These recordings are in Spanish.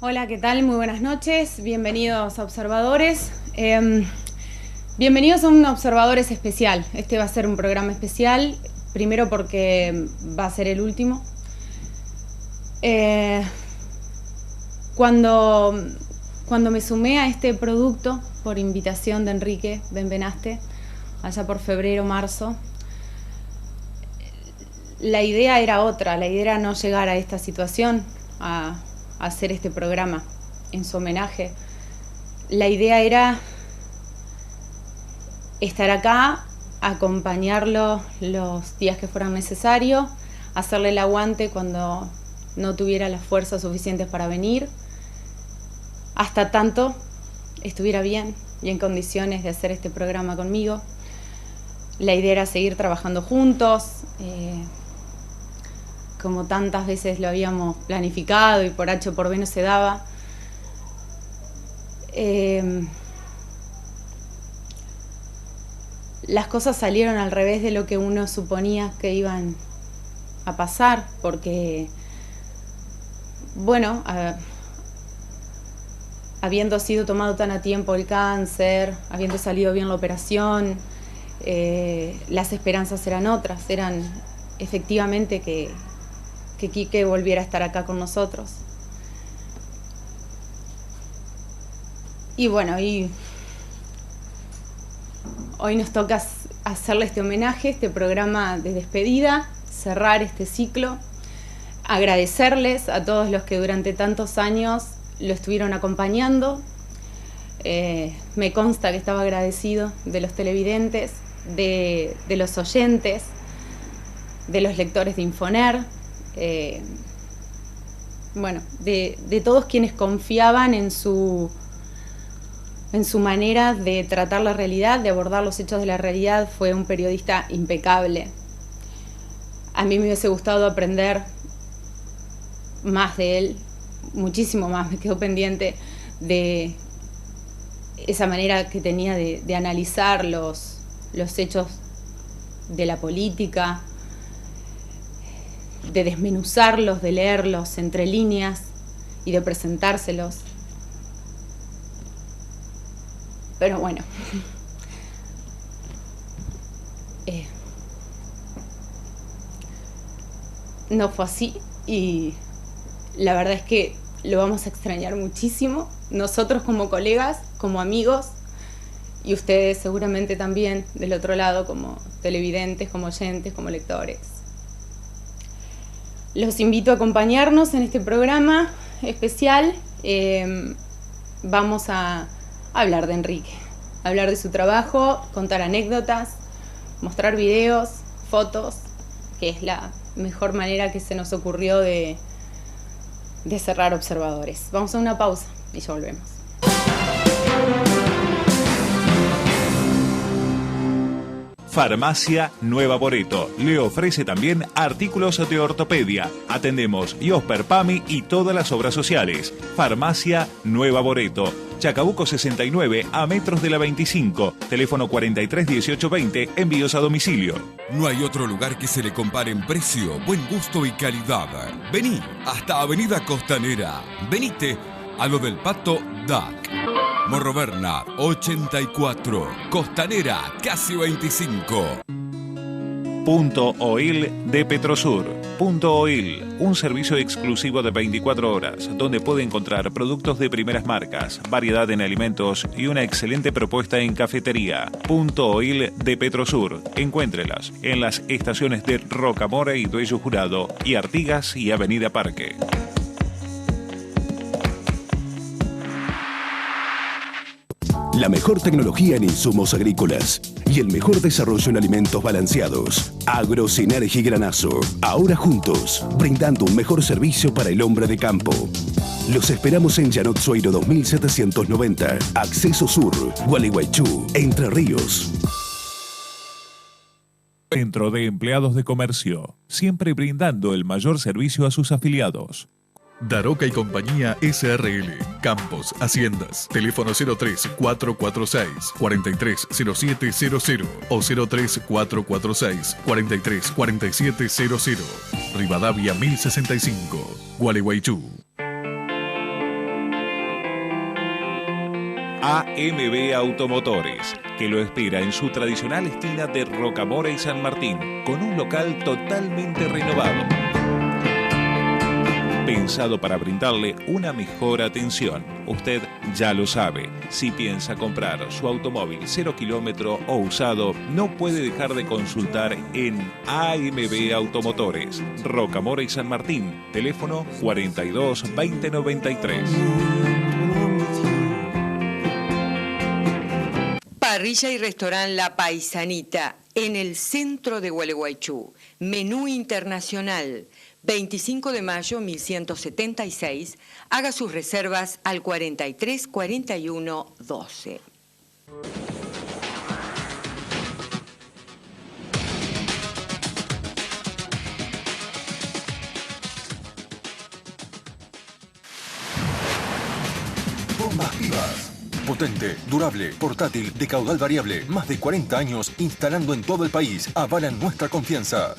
Hola, ¿qué tal? Muy buenas noches. Bienvenidos a Observadores. Bienvenidos a un Observadores especial. Este va a ser un programa especial, primero porque va a ser el último. Cuando me sumé a este producto por invitación de Enrique Benvenaste, allá por febrero, marzo, la idea era otra. La idea era no llegar a esta situación, a hacer este programa en su homenaje. La idea era estar acá, acompañarlo los días que fueran necesarios, hacerle el aguante cuando no tuviera las fuerzas suficientes para venir, hasta tanto estuviera bien y en condiciones de hacer este programa conmigo. La idea era seguir trabajando juntos, como tantas veces lo habíamos planificado y por H o por B no se daba. Las cosas salieron al revés de lo que uno suponía que iban a pasar, porque, bueno, habiendo sido tomado tan a tiempo el cáncer, habiendo salido bien la operación, las esperanzas eran otras, eran efectivamente que Quique volviera a estar acá con nosotros. Y bueno, hoy nos toca hacerle este homenaje, este programa de despedida, cerrar este ciclo, agradecerles a todos los que durante tantos años lo estuvieron acompañando. Me consta que estaba agradecido de los televidentes, de los oyentes, de los lectores de Infoner, bueno, de todos quienes confiaban en su manera de tratar la realidad, de abordar los hechos de la realidad. Fue un periodista impecable. A mí me hubiese gustado aprender más de él, muchísimo más. Me quedó pendiente de esa manera que tenía de analizar los hechos de la política, de desmenuzarlos, de leerlos entre líneas y de presentárselos. Pero bueno, no fue así y la verdad es que lo vamos a extrañar muchísimo, nosotros como colegas, como amigos, y ustedes seguramente también del otro lado como televidentes, como oyentes, como lectores. Los invito a acompañarnos en este programa especial. Vamos a hablar de Enrique, hablar de su trabajo, contar anécdotas, mostrar videos, fotos, que es la mejor manera que se nos ocurrió de cerrar Observadores. Vamos a una pausa y ya volvemos. Farmacia Nueva Boreto le ofrece también artículos de ortopedia. Atendemos Iosper, PAMI y todas las obras sociales. Farmacia Nueva Boreto, Chacabuco 69, a metros de la 25. Teléfono 43 18 20, envíos a domicilio. No hay otro lugar que se le compare en precio, buen gusto y calidad. Vení hasta Avenida Costanera. Venite a lo del Pato DAC. Morro Bernat 84, Costanera casi 25. Punto Oil de Petrosur. Punto Oil, un servicio exclusivo de 24 horas, donde puede encontrar productos de primeras marcas, variedad en alimentos y una excelente propuesta en cafetería. Punto Oil de Petrosur. Encuéntrelas en las estaciones de Rocamora y Dueño Jurado y Artigas y Avenida Parque. La mejor tecnología en insumos agrícolas y el mejor desarrollo en alimentos balanceados. Agrosinergy Granazo. Ahora juntos, brindando un mejor servicio para el hombre de campo. Los esperamos en Llanot Sueiro 2790, Acceso Sur, Gualeguaychú, Entre Ríos. Centro de Empleados de Comercio, siempre brindando el mayor servicio a sus afiliados. Daroca y Compañía SRL, Campos, Haciendas, teléfono 03-446-430700 o 03-446-434700, Rivadavia 1065, Gualeguaychú. AMB Automotores, que lo espera en su tradicional esquina de Rocamora y San Martín, con un local totalmente renovado, pensado para brindarle una mejor atención. Usted ya lo sabe, si piensa comprar su automóvil 0 kilómetro o usado, no puede dejar de consultar en AMB Automotores, Rocamora y San Martín, teléfono 42 20 93. Parrilla y restaurante La Paisanita, en el centro de Gualeguaychú. Menú internacional. 25 de mayo 1176. Haga sus reservas al 43 41 12. Bombas Vivas. Potente, durable, portátil, de caudal variable. Más de 40 años instalando en todo el país. Avalan nuestra confianza.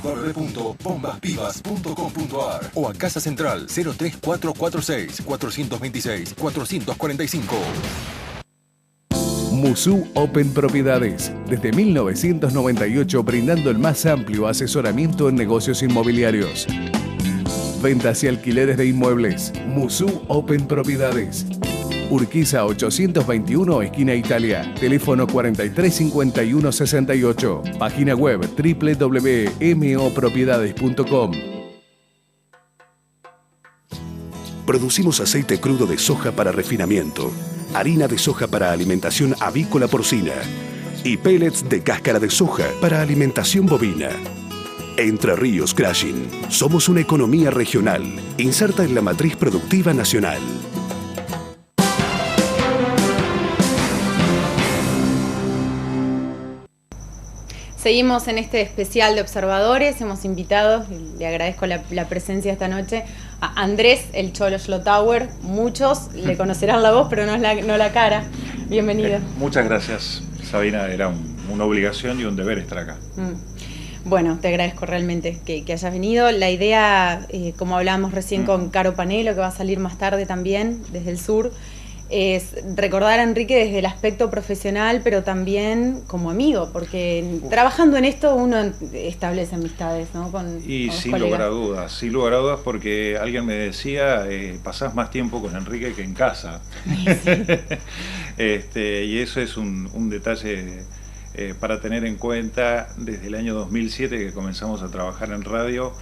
www.bombasvivas.com.ar o a Casa Central 03446 426 445. Musu Open Propiedades. Desde 1998 brindando el más amplio asesoramiento en negocios inmobiliarios. Ventas y alquileres de inmuebles. Musu Open Propiedades. Urquiza 821, esquina Italia. Teléfono 435168. Página web www.mopropiedades.com. Producimos aceite crudo de soja para refinamiento, harina de soja para alimentación avícola porcina y pellets de cáscara de soja para alimentación bovina. Entre Ríos Crushing. Somos una economía regional, inserta en la matriz productiva nacional. Seguimos en este especial de observadores. Hemos invitado, le agradezco la presencia esta noche, a Andrés, el Cholo Schlotauer. Muchos le conocerán la voz, pero no la cara. Bienvenido. Muchas gracias, Sabina. Era una obligación y un deber estar acá. Bueno, te agradezco realmente que hayas venido. La idea, como hablábamos recién con Caro Panelo, que va a salir más tarde también desde el sur, es recordar a Enrique desde el aspecto profesional, pero también como amigo, porque trabajando en esto uno establece amistades, ¿no? Con sin lugar a dudas, porque alguien me decía, pasás más tiempo con Enrique que en casa. Sí. Y eso es un detalle para tener en cuenta. Desde el año 2007 que comenzamos a trabajar en radio,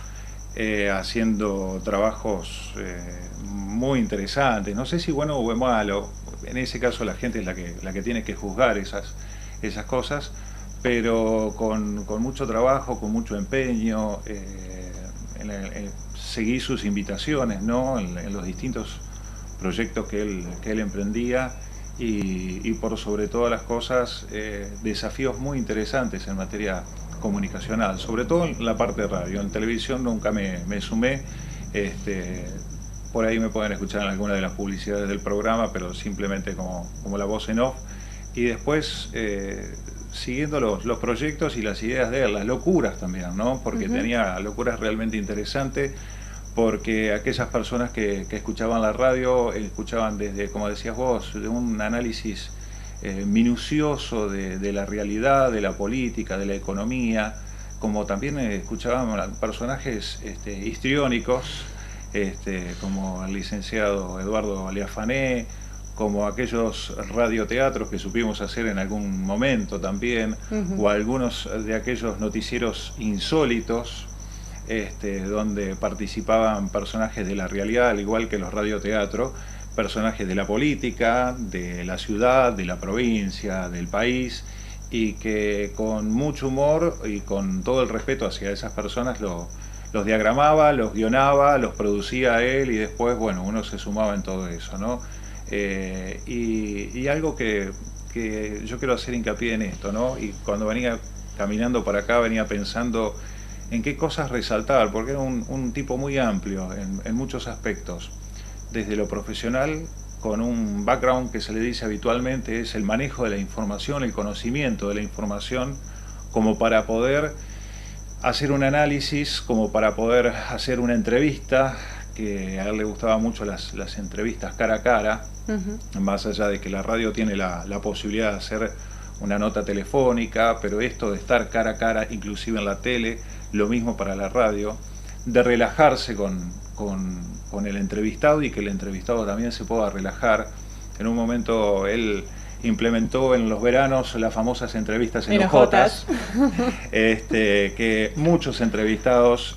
haciendo trabajos muy interesantes, no sé si bueno o malo, en ese caso la gente es la que tiene que juzgar esas cosas, pero con mucho trabajo, con mucho empeño, seguí sus invitaciones, ¿no? en los distintos proyectos que él emprendía, y por sobre todas las cosas, desafíos muy interesantes en materia comunicacional, sobre todo en la parte de radio. En televisión nunca me sumé, por ahí me pueden escuchar en alguna de las publicidades del programa, pero simplemente como la voz en off. Y después, siguiendo los proyectos y las ideas de él, las locuras también, ¿no? Porque tenía locuras realmente interesantes, porque aquellas personas que escuchaban la radio, escuchaban desde, como decías vos, de un análisis minucioso de la realidad, de la política, de la economía, como también escuchaban personajes histriónicos, como el licenciado Eduardo Aliafané, como aquellos radioteatros que supimos hacer en algún momento también, o algunos de aquellos noticieros insólitos, donde participaban personajes de la realidad, al igual que los radioteatros, personajes de la política, de la ciudad, de la provincia, del país, y que con mucho humor y con todo el respeto hacia esas personas los diagramaba, los guionaba, los producía él, y después, bueno, uno se sumaba en todo eso, ¿no? Y algo que yo quiero hacer hincapié en esto, ¿no? Y cuando venía caminando para acá venía pensando en qué cosas resaltar, porque era un tipo muy amplio en muchos aspectos, desde lo profesional, con un background que se le dice habitualmente es el manejo de la información, el conocimiento de la información, como para poder hacer un análisis, como para poder hacer una entrevista, que a él le gustaban mucho las entrevistas cara a cara, más allá de que la radio tiene la posibilidad de hacer una nota telefónica, pero esto de estar cara a cara, inclusive en la tele, lo mismo para la radio, de relajarse con el entrevistado y que el entrevistado también se pueda relajar. En un momento él implementó en los veranos las famosas entrevistas en hojotas, que muchos entrevistados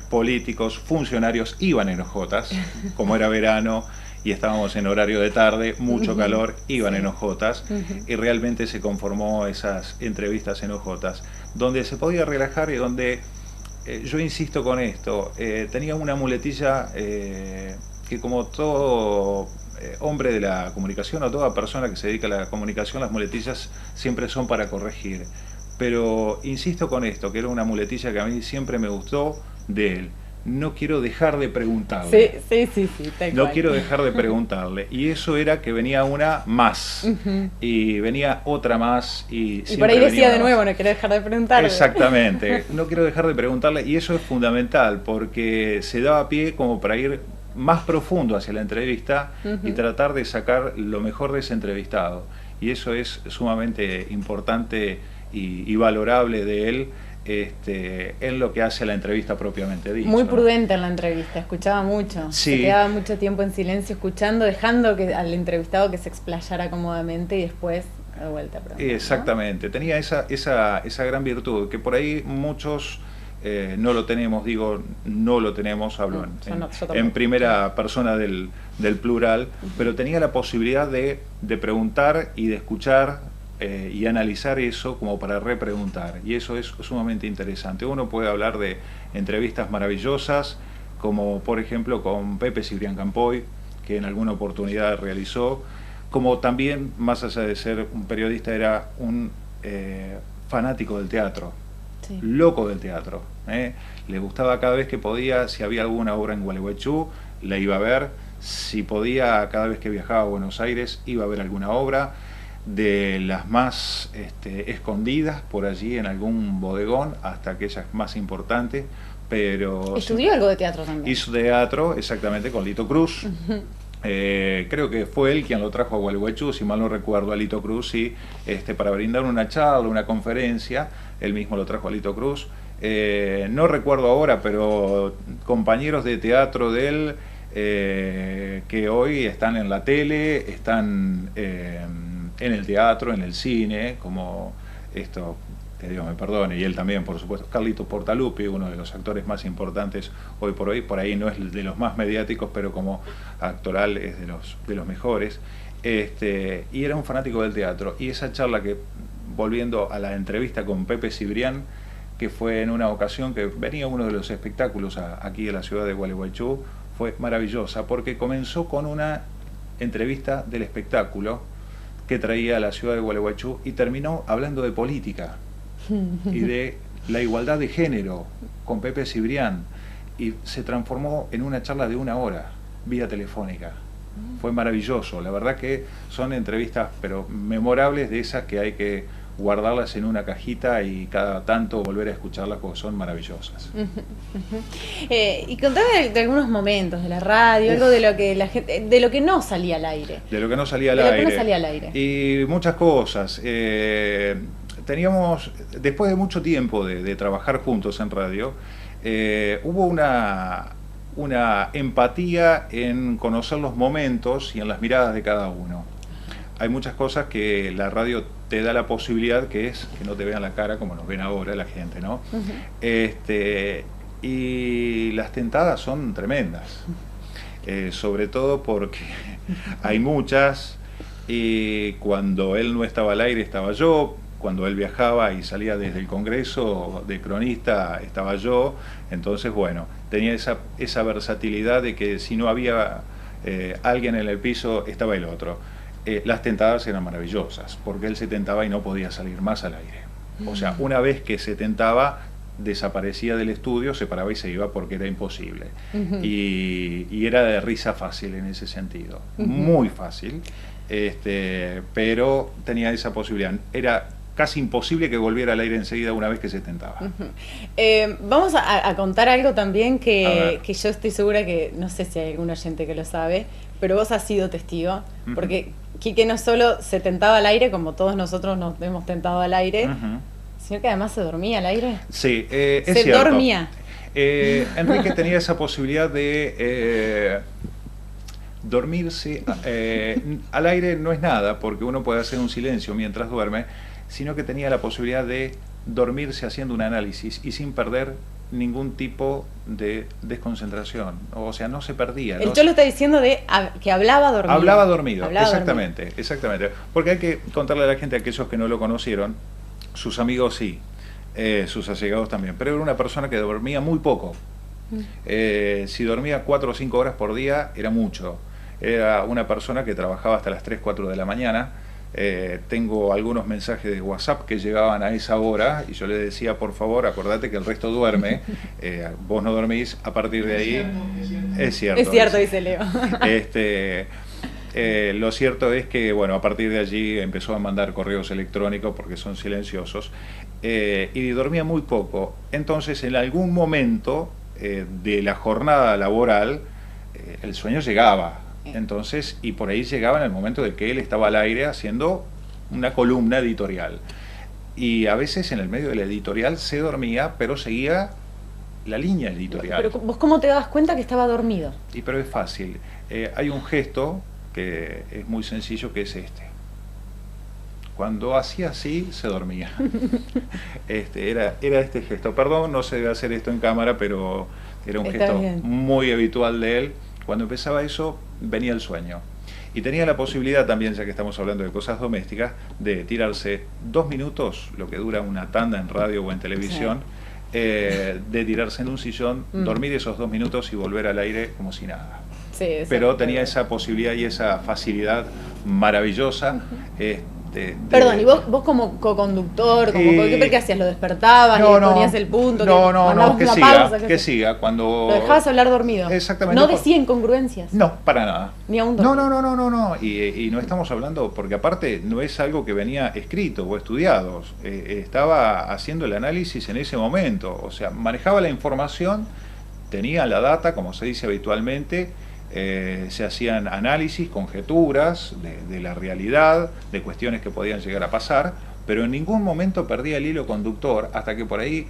políticos, funcionarios iban en hojotas, como era verano y estábamos en horario de tarde, mucho calor, iban en hojotas, y realmente se conformó esas entrevistas en hojotas, donde se podía relajar y donde, yo insisto con esto, tenía una muletilla que como todo hombre de la comunicación o toda persona que se dedica a la comunicación, las muletillas siempre son para corregir. Pero insisto con esto, que era una muletilla que a mí siempre me gustó de él. No quiero dejar de preguntarle. Sí, no quiero dejar de preguntarle. Y eso era que venía una más. Y venía otra más. Y por ahí decía de nuevo, no quiero dejar de preguntarle. Exactamente. No quiero dejar de preguntarle. Y eso es fundamental, porque se daba pie como para ir más profundo hacia la entrevista y tratar de sacar lo mejor de ese entrevistado. Y eso es sumamente importante y valorable de él, en lo que hace a la entrevista propiamente dicha. Muy prudente en la entrevista, escuchaba mucho. Sí. Se quedaba mucho tiempo en silencio escuchando, dejando al entrevistado que se explayara cómodamente y después de vuelta. Exactamente, ¿no? Tenía esa gran virtud, que por ahí muchos no lo tenemos, hablo en primera persona del plural, pero tenía la posibilidad de preguntar y de escuchar y analizar eso como para repreguntar, y eso es sumamente interesante. Uno puede hablar de entrevistas maravillosas, como por ejemplo con Pepe Cibrián Campoy, que en alguna oportunidad realizó, como también, más allá de ser un periodista, era un fanático del teatro. Sí. Loco del teatro, le gustaba cada vez que podía, si había alguna obra en Gualeguaychú, la iba a ver, si podía, cada vez que viajaba a Buenos Aires, iba a ver alguna obra, de las más escondidas por allí en algún bodegón hasta aquellas más importantes, pero... ¿Estudió algo de teatro también? Hizo teatro, exactamente, con Lito Cruz. Creo que fue él quien lo trajo a Gualeguaychú, si mal no recuerdo, a Lito Cruz, y para brindar una charla, una conferencia, él mismo lo trajo a Lito Cruz. No recuerdo ahora, pero compañeros de teatro de él que hoy están en la tele, están en el teatro, en el cine, como esto, que Dios me perdone, y él también, por supuesto, Carlito Portalupi, uno de los actores más importantes hoy, por ahí no es de los más mediáticos, pero como actoral es de los mejores, y era un fanático del teatro. Y esa charla, que volviendo a la entrevista con Pepe Cibrián, que fue en una ocasión que venía uno de los espectáculos aquí a la ciudad de Gualeguaychú, fue maravillosa, porque comenzó con una entrevista del espectáculo que traía a la ciudad de Gualeguaychú y terminó hablando de política y de la igualdad de género con Pepe Cibrián, y se transformó en una charla de 1 hora vía telefónica. Fue maravilloso, la verdad que son entrevistas pero memorables, de esas que hay que guardarlas en una cajita y cada tanto volver a escucharlas porque son maravillosas. Y contame de algunos momentos de la radio, algo de lo que la gente, de lo que no salía al aire. De lo que no salía al aire. Y muchas cosas. Teníamos, después de mucho tiempo de trabajar juntos en radio, hubo una empatía en conocer los momentos y en las miradas de cada uno. Hay muchas cosas que la radio te da la posibilidad, que es que no te vean la cara como nos ven ahora la gente, ¿no? Y las tentadas son tremendas, sobre todo porque hay muchas, y cuando él no estaba al aire estaba yo, cuando él viajaba y salía desde el Congreso de cronista estaba yo, entonces bueno, tenía esa versatilidad de que si no había alguien en el piso estaba el otro. Las tentadas eran maravillosas, porque él se tentaba y no podía salir más al aire. O sea, una vez que se tentaba, desaparecía del estudio, se paraba y se iba porque era imposible. Y era de risa fácil en ese sentido, muy fácil, pero tenía esa posibilidad. Era casi imposible que volviera al aire enseguida una vez que se tentaba. Vamos a contar algo también que yo estoy segura que, no sé si hay algún oyente que lo sabe, pero vos has sido testigo, porque Quique no solo se tentaba al aire, como todos nosotros nos hemos tentado al aire, sino que además se dormía al aire. Sí, es cierto. Se dormía. Enrique tenía esa posibilidad de dormirse al aire. No es nada, porque uno puede hacer un silencio mientras duerme, sino que tenía la posibilidad de dormirse haciendo un análisis y sin perder ningún tipo de desconcentración. O sea, no se perdía. El Cholo está diciendo que hablaba dormido. Hablaba dormido, exactamente. Porque hay que contarle a la gente, a aquellos que no lo conocieron, sus amigos sí, sus allegados también, pero era una persona que dormía muy poco. Si dormía 4 o 5 horas por día era mucho. Era una persona que trabajaba hasta las 3, 4 de la mañana. Tengo algunos mensajes de WhatsApp que llegaban a esa hora y yo le decía, por favor, acordate que el resto duerme, vos no dormís, a partir de ahí... Es cierto, dice Leo. Lo cierto es que, bueno, a partir de allí empezó a mandar correos electrónicos porque son silenciosos, y dormía muy poco. Entonces, en algún momento de la jornada laboral, el sueño llegaba. Entonces, y por ahí llegaba en el momento de que él estaba al aire haciendo una columna editorial. Y a veces en el medio de la editorial se dormía, pero seguía la línea editorial. Pero ¿vos cómo te das cuenta que estaba dormido? Pero es fácil. Hay un gesto que es muy sencillo, que es este. Cuando hacía así, se dormía. Era este gesto. Perdón, no se debe hacer esto en cámara, pero era un gesto muy habitual de él. Cuando empezaba eso, venía el sueño. Y tenía la posibilidad también, ya que estamos hablando de cosas domésticas, de tirarse 2 minutos, lo que dura una tanda en radio o en televisión, de tirarse en un sillón, dormir esos 2 minutos y volver al aire como si nada. Sí, pero tenía esa posibilidad y esa facilidad maravillosa. Perdón, ¿y vos como co-conductor, qué hacías? ¿Lo despertabas? ¿Le ponías el punto? No, que siga. Cuando... ¿Lo dejabas hablar dormido? Exactamente. ¿No decía incongruencias? No, para nada. Ni a un dormido. No. Y no estamos hablando, porque aparte no es algo que venía escrito o estudiado. Estaba haciendo el análisis en ese momento. O sea, manejaba la información, tenía la data, como se dice habitualmente. Se hacían análisis, conjeturas de la realidad, de cuestiones que podían llegar a pasar, pero en ningún momento perdía el hilo conductor hasta que por ahí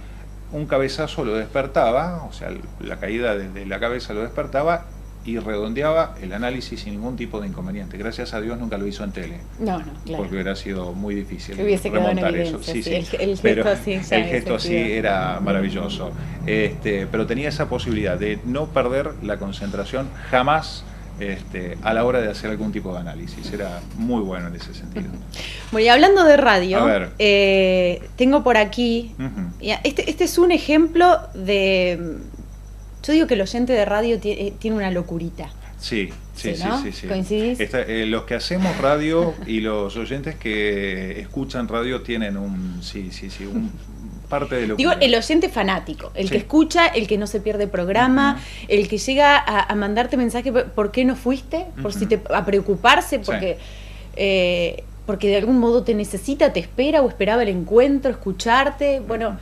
un cabezazo lo despertaba, o sea, la caída de la cabeza lo despertaba y redondeaba el análisis sin ningún tipo de inconveniente. Gracias a Dios nunca lo hizo en tele. No, claro. Porque hubiera sido muy difícil remontar eso. Sí. El gesto así era maravilloso. Pero tenía esa posibilidad de no perder la concentración jamás a la hora de hacer algún tipo de análisis. Era muy bueno en ese sentido. Bueno, y hablando de radio, tengo por aquí, este es un ejemplo de... Yo digo que el oyente de radio tiene una locurita. Sí. ¿Coincidís? Los que hacemos radio y los oyentes que escuchan radio tienen un parte de locura. Digo, el oyente fanático, el que escucha, el que no se pierde programa, el que llega a mandarte mensaje, ¿por qué no fuiste? A preocuparse, porque de algún modo te necesita, te espera o esperaba el encuentro, escucharte. Bueno,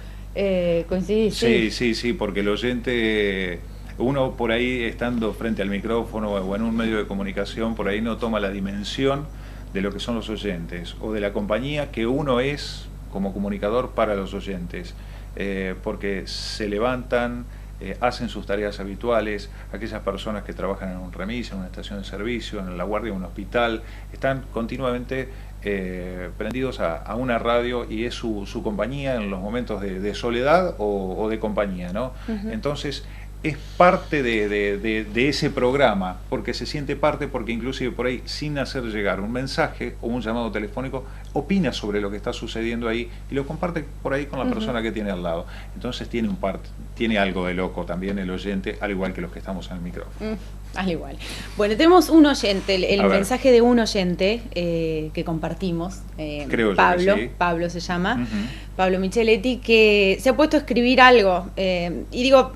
¿coincidís? Sí, porque el oyente, uno por ahí estando frente al micrófono o en un medio de comunicación, por ahí no toma la dimensión de lo que son los oyentes o de la compañía que uno es como comunicador para los oyentes, porque se levantan, hacen sus tareas habituales. Aquellas personas que trabajan en un remis, en una estación de servicio, en la guardia de un hospital, están continuamente prendidos a una radio y es su compañía en los momentos de soledad o de compañía, ¿no? Entonces es parte de ese programa, porque se siente parte, porque inclusive por ahí, sin hacer llegar un mensaje o un llamado telefónico, opina sobre lo que está sucediendo ahí y lo comparte por ahí con la persona que tiene al lado. Entonces tiene algo de loco también el oyente, al igual que los que estamos en el micrófono. Al igual. Bueno, tenemos un oyente, el mensaje de un oyente que compartimos, Pablo se llama, Pablo Micheletti, que se ha puesto a escribir algo, y digo,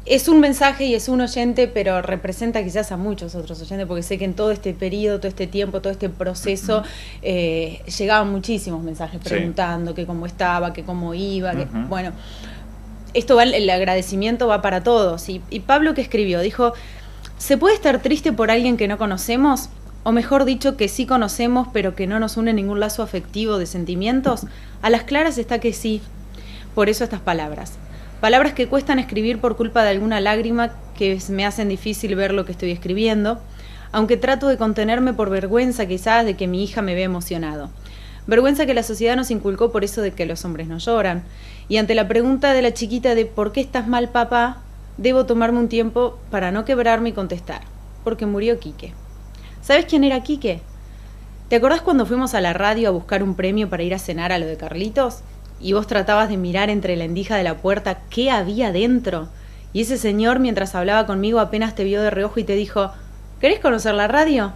Es un mensaje y es un oyente, pero representa quizás a muchos otros oyentes, porque sé que en todo este periodo, todo este tiempo, todo este proceso, llegaban muchísimos mensajes preguntando que cómo estaba, que cómo iba, que, bueno, esto va, el agradecimiento va para todos. Y Pablo, que escribió, dijo: ¿se puede estar triste por alguien que no conocemos? O mejor dicho, que sí conocemos, pero que no nos une ningún lazo afectivo de sentimientos. A las claras está que sí. Por eso estas palabras. Palabras que cuestan escribir por culpa de alguna lágrima, que me hacen difícil ver lo que estoy escribiendo, aunque trato de contenerme por vergüenza quizás de que mi hija me vea emocionado. Vergüenza que la sociedad nos inculcó por eso de que los hombres no lloran. Y ante la pregunta de la chiquita de ¿por qué estás mal, papá?, debo tomarme un tiempo para no quebrarme y contestar. Porque murió Quique. ¿Sabes quién era Quique? ¿Te acordás cuando fuimos a la radio a buscar un premio para ir a cenar a lo de Carlitos? Y vos tratabas de mirar entre la endija de la puerta qué había dentro. Y ese señor, mientras hablaba conmigo, apenas te vio de reojo y te dijo: ¿querés conocer la radio?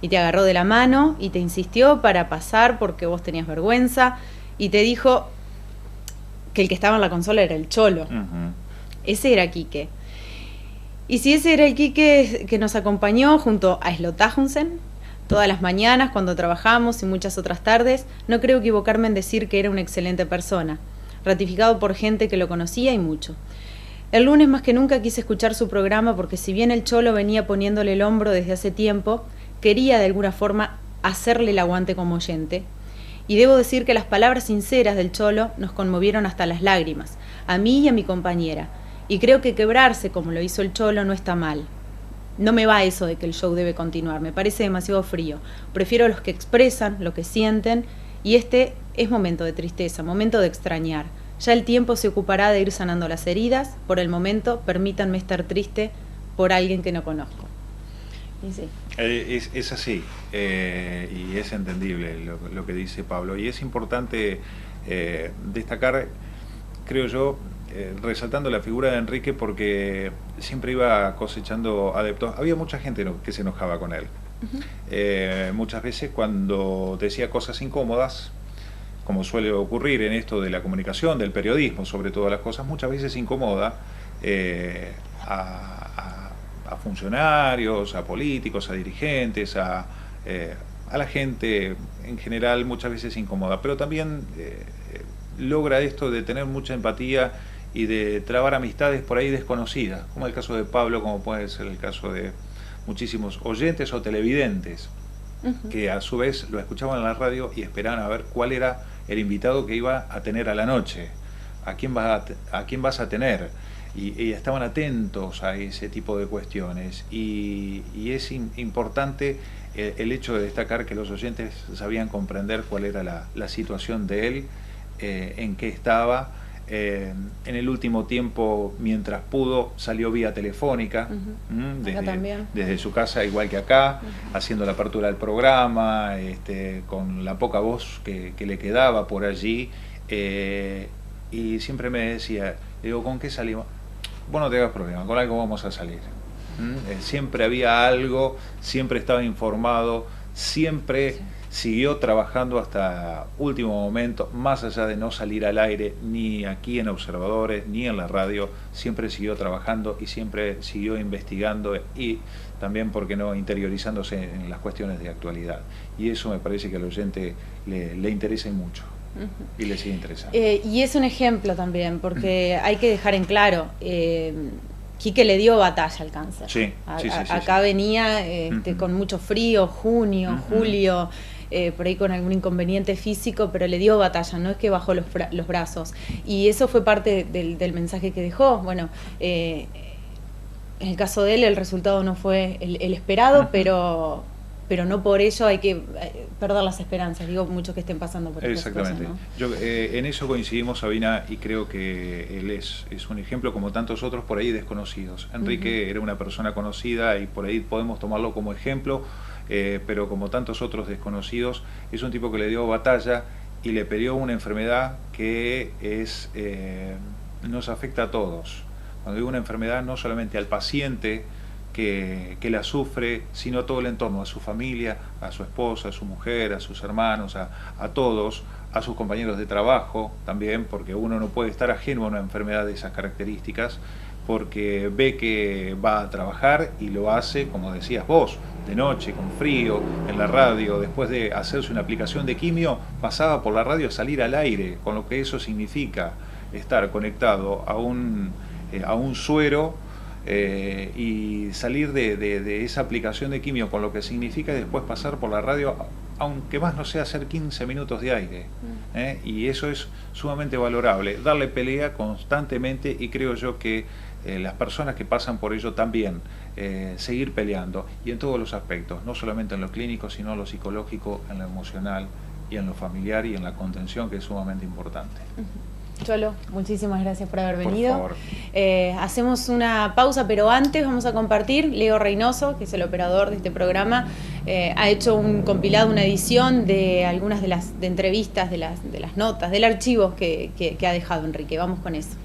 Y te agarró de la mano y te insistió para pasar porque vos tenías vergüenza. Y te dijo que el que estaba en la consola era el Cholo. Ese era Quique. Y si ese era el Quique que nos acompañó junto a Slotahusen todas las mañanas cuando trabajamos y muchas otras tardes, no creo equivocarme en decir que era una excelente persona, ratificado por gente que lo conocía y mucho. El lunes más que nunca quise escuchar su programa porque si bien el Cholo venía poniéndole el hombro desde hace tiempo, quería de alguna forma hacerle el aguante como oyente. Y debo decir que las palabras sinceras del Cholo nos conmovieron hasta las lágrimas, a mí y a mi compañera. Y creo que quebrarse como lo hizo el Cholo no está mal. No me va eso de que el show debe continuar, me parece demasiado frío. Prefiero a los que expresan lo que sienten, y este es momento de tristeza, momento de extrañar. Ya el tiempo se ocupará de ir sanando las heridas. Por el momento, permítanme estar triste por alguien que no conozco. Y sí. Es así, y es entendible lo que dice Pablo. Y es importante destacar, creo yo, resaltando la figura de Enrique, porque siempre iba cosechando adeptos. Había mucha gente que se enojaba con él. Muchas veces cuando decía cosas incómodas, como suele ocurrir en esto de la comunicación, del periodismo, sobre todas las cosas, muchas veces incomoda a funcionarios, a políticos, a dirigentes, a la gente en general, muchas veces incomoda, pero también logra esto de tener mucha empatía y de trabar amistades por ahí desconocidas, como el caso de Pablo, como puede ser el caso de muchísimos oyentes o televidentes que a su vez lo escuchaban en la radio y esperaban a ver cuál era el invitado que iba a tener a la noche, a quién vas a tener, y estaban atentos a ese tipo de cuestiones, y es importante el hecho de destacar que los oyentes sabían comprender cuál era la situación de él, en qué estaba. En el último tiempo, mientras pudo, salió vía telefónica, desde su casa, igual que acá, haciendo la apertura del programa, con la poca voz que le quedaba por allí, y siempre me decía, digo, ¿con qué salimos? Vos no te hagas problema, con algo vamos a salir. Siempre había algo, siempre estaba informado, siempre siguió trabajando hasta último momento, más allá de no salir al aire, ni aquí en Observadores, ni en la radio, siempre siguió trabajando y siempre siguió investigando y también, ¿por qué no?, interiorizándose en las cuestiones de actualidad. Y eso me parece que al oyente le interesa mucho. Y le sigue interesando. Y es un ejemplo también, porque hay que dejar en claro, Quique le dio batalla al cáncer. Sí, acá venía con mucho frío, junio, julio, por ahí con algún inconveniente físico, pero le dio batalla, no es que bajó los brazos. Y eso fue parte del mensaje que dejó. Bueno, en el caso de él el resultado no fue el esperado, pero no por ello hay que perder las esperanzas. Digo, muchos que estén pasando por estas cosas, ¿no? Yo, en eso coincidimos, Sabina, y creo que él es un ejemplo como tantos otros por ahí desconocidos. Enrique era una persona conocida y por ahí podemos tomarlo como ejemplo, pero como tantos otros desconocidos, es un tipo que le dio batalla y le peleó una enfermedad que nos afecta a todos. Cuando digo una enfermedad, no solamente al paciente que la sufre, sino a todo el entorno, a su familia, a su esposa, a su mujer, a sus hermanos, a todos, a sus compañeros de trabajo también, porque uno no puede estar ajeno a una enfermedad de esas características, porque ve que va a trabajar y lo hace, como decías vos, de noche, con frío, en la radio. Después de hacerse una aplicación de quimio, pasaba por la radio a salir al aire, con lo que eso significa estar conectado a un suero y salir de esa aplicación de quimio, con lo que significa después pasar por la radio, aunque más no sea hacer 15 minutos de aire. Y eso es sumamente valorable, darle pelea constantemente, y creo yo que las personas que pasan por ello también, seguir peleando, y en todos los aspectos, no solamente en lo clínico, sino en lo psicológico, en lo emocional y en lo familiar y en la contención, que es sumamente importante. Cholo, muchísimas gracias por haber venido. Por favor. Hacemos una pausa, pero antes vamos a compartir. Leo Reynoso, que es el operador de este programa, ha hecho un compilado, una edición de algunas de las entrevistas, de las notas, del archivo que ha dejado Enrique. Vamos con eso.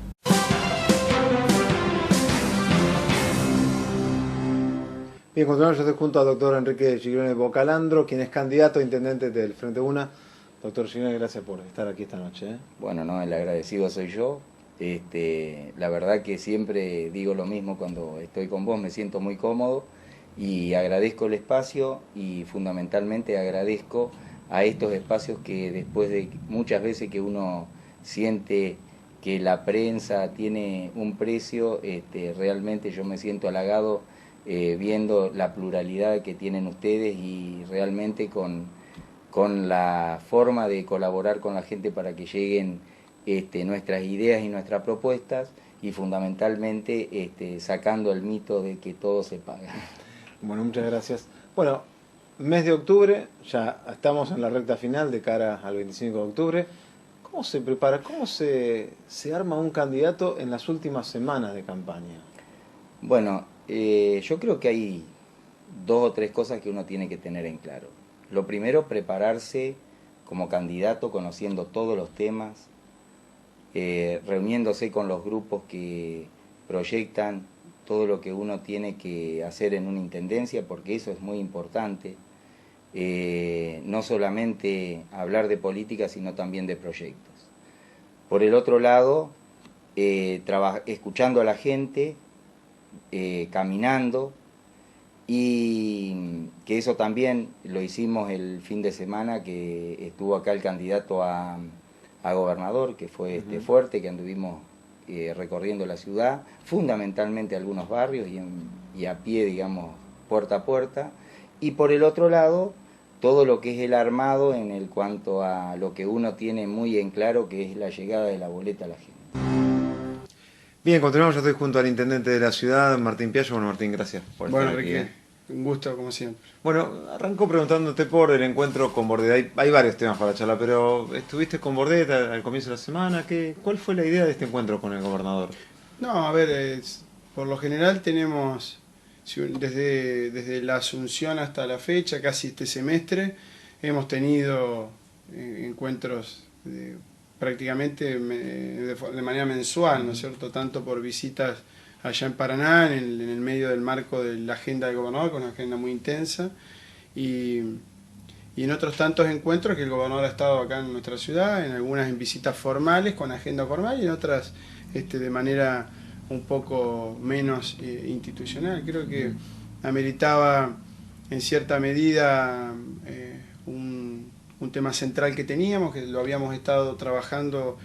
Bien, continuamos. Yo estoy junto al doctor Enrique Giglione Bocalandro, quien es candidato a intendente del Frente Una. Doctor Giglione, gracias por estar aquí esta noche. Bueno, no, el agradecido soy yo. La verdad que siempre digo lo mismo cuando estoy con vos, me siento muy cómodo y agradezco el espacio, y fundamentalmente agradezco a estos espacios que después de muchas veces que uno siente que la prensa tiene un precio, realmente yo me siento halagado viendo la pluralidad que tienen ustedes, y realmente con la forma de colaborar con la gente para que lleguen nuestras ideas y nuestras propuestas, y fundamentalmente sacando el mito de que todo se paga. Bueno, muchas gracias. Bueno, mes de octubre, ya estamos en la recta final de cara al 25 de octubre. ¿Cómo se prepara, cómo se arma un candidato en las últimas semanas de campaña? Bueno, yo creo que hay 2 o 3 cosas que uno tiene que tener en claro. Lo primero, prepararse como candidato conociendo todos los temas, reuniéndose con los grupos que proyectan todo lo que uno tiene que hacer en una intendencia, porque eso es muy importante. No solamente hablar de política, sino también de proyectos. Por el otro lado, escuchando a la gente, caminando, y que eso también lo hicimos el fin de semana, que estuvo acá el candidato a gobernador, que fue Fuerte, que anduvimos recorriendo la ciudad, fundamentalmente algunos barrios y a pie, digamos, puerta a puerta. Y por el otro lado, todo lo que es el armado en cuanto a lo que uno tiene muy en claro, que es la llegada de la boleta a la gente. Bien, continuamos. Yo estoy junto al intendente de la ciudad, Martín Piaggio. Bueno, Martín, gracias por estar aquí. Bueno, Enrique, un gusto como siempre. Bueno, arranco preguntándote por el encuentro con Bordet. Hay varios temas para charlar, pero estuviste con Bordet al comienzo de la semana. ¿Cuál fue la idea de este encuentro con el gobernador? No, a ver, por lo general tenemos, desde la asunción hasta la fecha, casi este semestre, hemos tenido encuentros prácticamente de manera mensual, ¿no es cierto? Tanto por visitas allá en Paraná, en el medio del marco de la agenda del gobernador, con una agenda muy intensa, y en otros tantos encuentros que el gobernador ha estado acá en nuestra ciudad, en algunas en visitas formales, con agenda formal, y en otras de manera un poco menos institucional. Creo que ameritaba en cierta medida un tema central que teníamos, que lo habíamos estado trabajando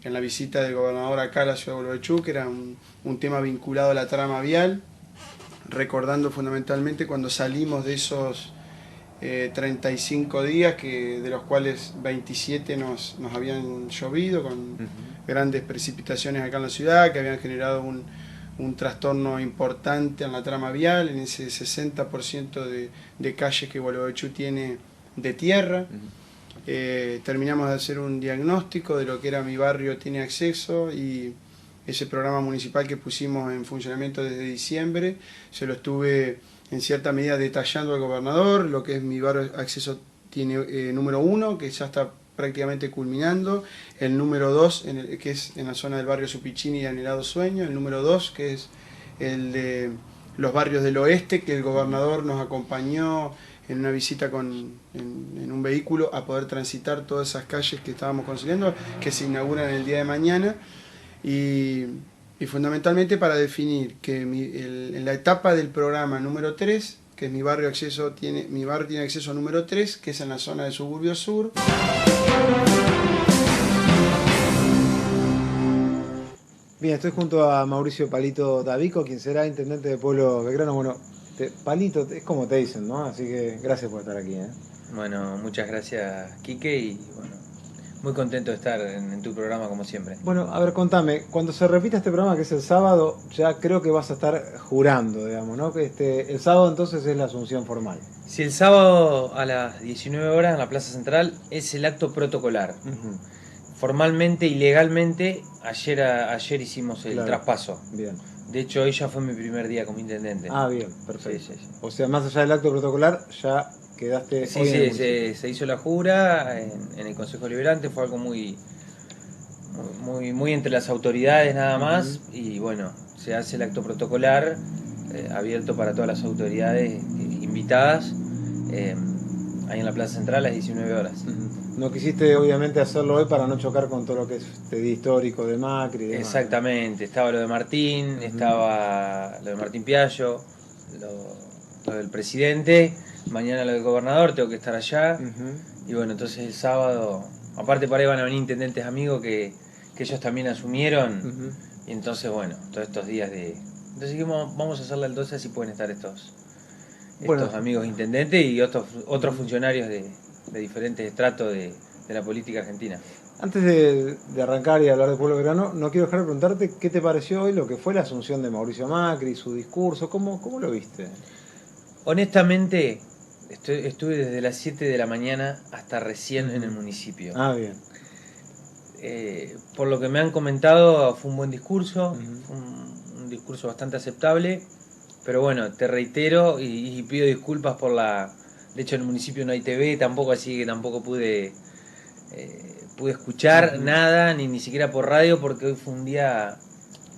en la visita del gobernador acá a la ciudad de Gualeguaychú, que era un tema vinculado a la trama vial, recordando fundamentalmente cuando salimos de esos 35 días, de los cuales 27 nos habían llovido, con grandes precipitaciones acá en la ciudad, que habían generado un trastorno importante en la trama vial, en ese 60% de calles que Gualeguaychú tiene de tierra. Terminamos de hacer un diagnóstico de lo que era Mi Barrio Tiene Acceso, y ese programa municipal que pusimos en funcionamiento desde diciembre, se lo estuve en cierta medida detallando al gobernador, lo que es Mi Barrio Acceso tiene número 1, que ya está prácticamente culminando, el número 2, que es en la zona del barrio Supichini y Anhelado Sueño, el número 2, que es el de los barrios del oeste, que el gobernador nos acompañó en una visita en un vehículo a poder transitar todas esas calles que estábamos consiguiendo, que se inauguran el día de mañana. Y Y fundamentalmente para definir que en la etapa del programa número 3, que es mi barrio tiene acceso número 3, que es en la zona de Suburbio Sur. Bien, estoy junto a Mauricio Palito Davico, quien será intendente de Pueblo Belgrano. Bueno, Palito es como te dicen, ¿no? Así que gracias por estar aquí, ¿eh? Bueno, muchas gracias, Quique, y bueno, muy contento de estar en tu programa como siempre. Bueno, a ver, contame, cuando se repita este programa, que es el sábado, ya creo que vas a estar jurando, digamos, ¿no? Que el sábado entonces es la asunción formal. Sí, el sábado a las 19 horas en la Plaza Central es el acto protocolar. Formalmente y legalmente, ayer hicimos el traspaso. Bien. De hecho, hoy ya fue mi primer día como intendente. Ah, bien, perfecto. Sí. O sea, más allá del acto protocolar, ya quedaste... Sí, se hizo la jura en el Consejo Deliberante, fue algo muy entre las autoridades nada más, y bueno, se hace el acto protocolar abierto para todas las autoridades invitadas ahí en la Plaza Central a las 19 horas. No quisiste obviamente hacerlo hoy para no chocar con todo lo que es este día histórico de Macri y demás. Exactamente, estaba lo de Martín, estaba lo de Martín Piaggio, lo del presidente, mañana lo del gobernador, tengo que estar allá, y bueno, entonces el sábado, aparte para ahí van a venir intendentes amigos que ellos también asumieron, y entonces bueno, todos estos días entonces dijimos, vamos a hacerle el 12 así pueden estar estos amigos intendentes y otros funcionarios de diferentes estratos de la política argentina. Antes de arrancar y hablar de Pueblo Belgrano, no quiero dejar de preguntarte qué te pareció hoy lo que fue la asunción de Mauricio Macri, su discurso, ¿cómo lo viste? Honestamente, estuve desde las 7 de la mañana hasta recién en el municipio. Ah, bien. Por lo que me han comentado, fue un buen discurso, fue un discurso bastante aceptable, pero bueno, te reitero y pido disculpas por de hecho en el municipio no hay TV tampoco, así que tampoco pude escuchar nada, ni siquiera por radio, porque hoy fue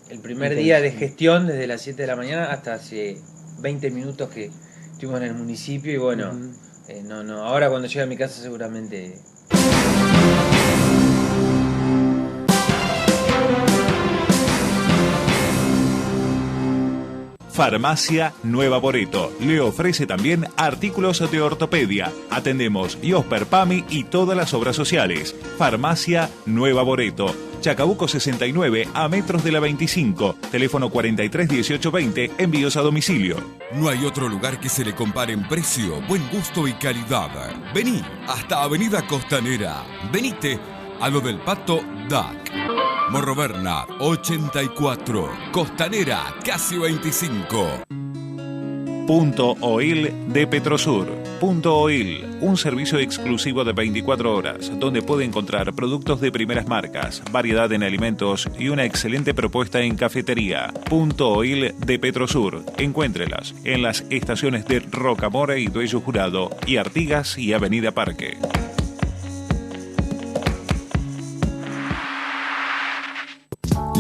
el primer día de gestión desde las 7 de la mañana hasta hace 20 minutos que estuvimos en el municipio y bueno, ahora cuando llegue a mi casa seguramente... Farmacia Nueva Boreto le ofrece también artículos de ortopedia. Atendemos Iosper, PAMI y todas las obras sociales. Farmacia Nueva Boreto, Chacabuco 69, a metros de la 25. Teléfono 43 18 20, envíos a domicilio. No hay otro lugar que se le compare en precio, buen gusto y calidad. Vení hasta Avenida Costanera. Venite a lo del Pato DAC. Morro Bernat 84, Costanera casi 25. Punto Oil de Petrosur. Punto Oil, un servicio exclusivo de 24 horas, donde puede encontrar productos de primeras marcas, variedad en alimentos y una excelente propuesta en cafetería. Punto Oil de Petrosur. Encuéntrelas en las estaciones de Rocamora y Dueño Jurado y Artigas y Avenida Parque.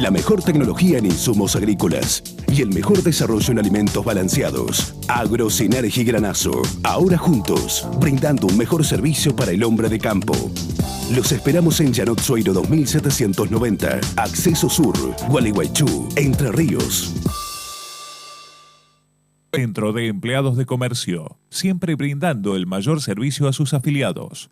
La mejor tecnología en insumos agrícolas y el mejor desarrollo en alimentos balanceados. Agrosinergy Granazo. Ahora juntos, brindando un mejor servicio para el hombre de campo. Los esperamos en Llanot Sueiro 2790, Acceso Sur, Gualeguaychú, Entre Ríos. Centro de Empleados de Comercio, siempre brindando el mayor servicio a sus afiliados.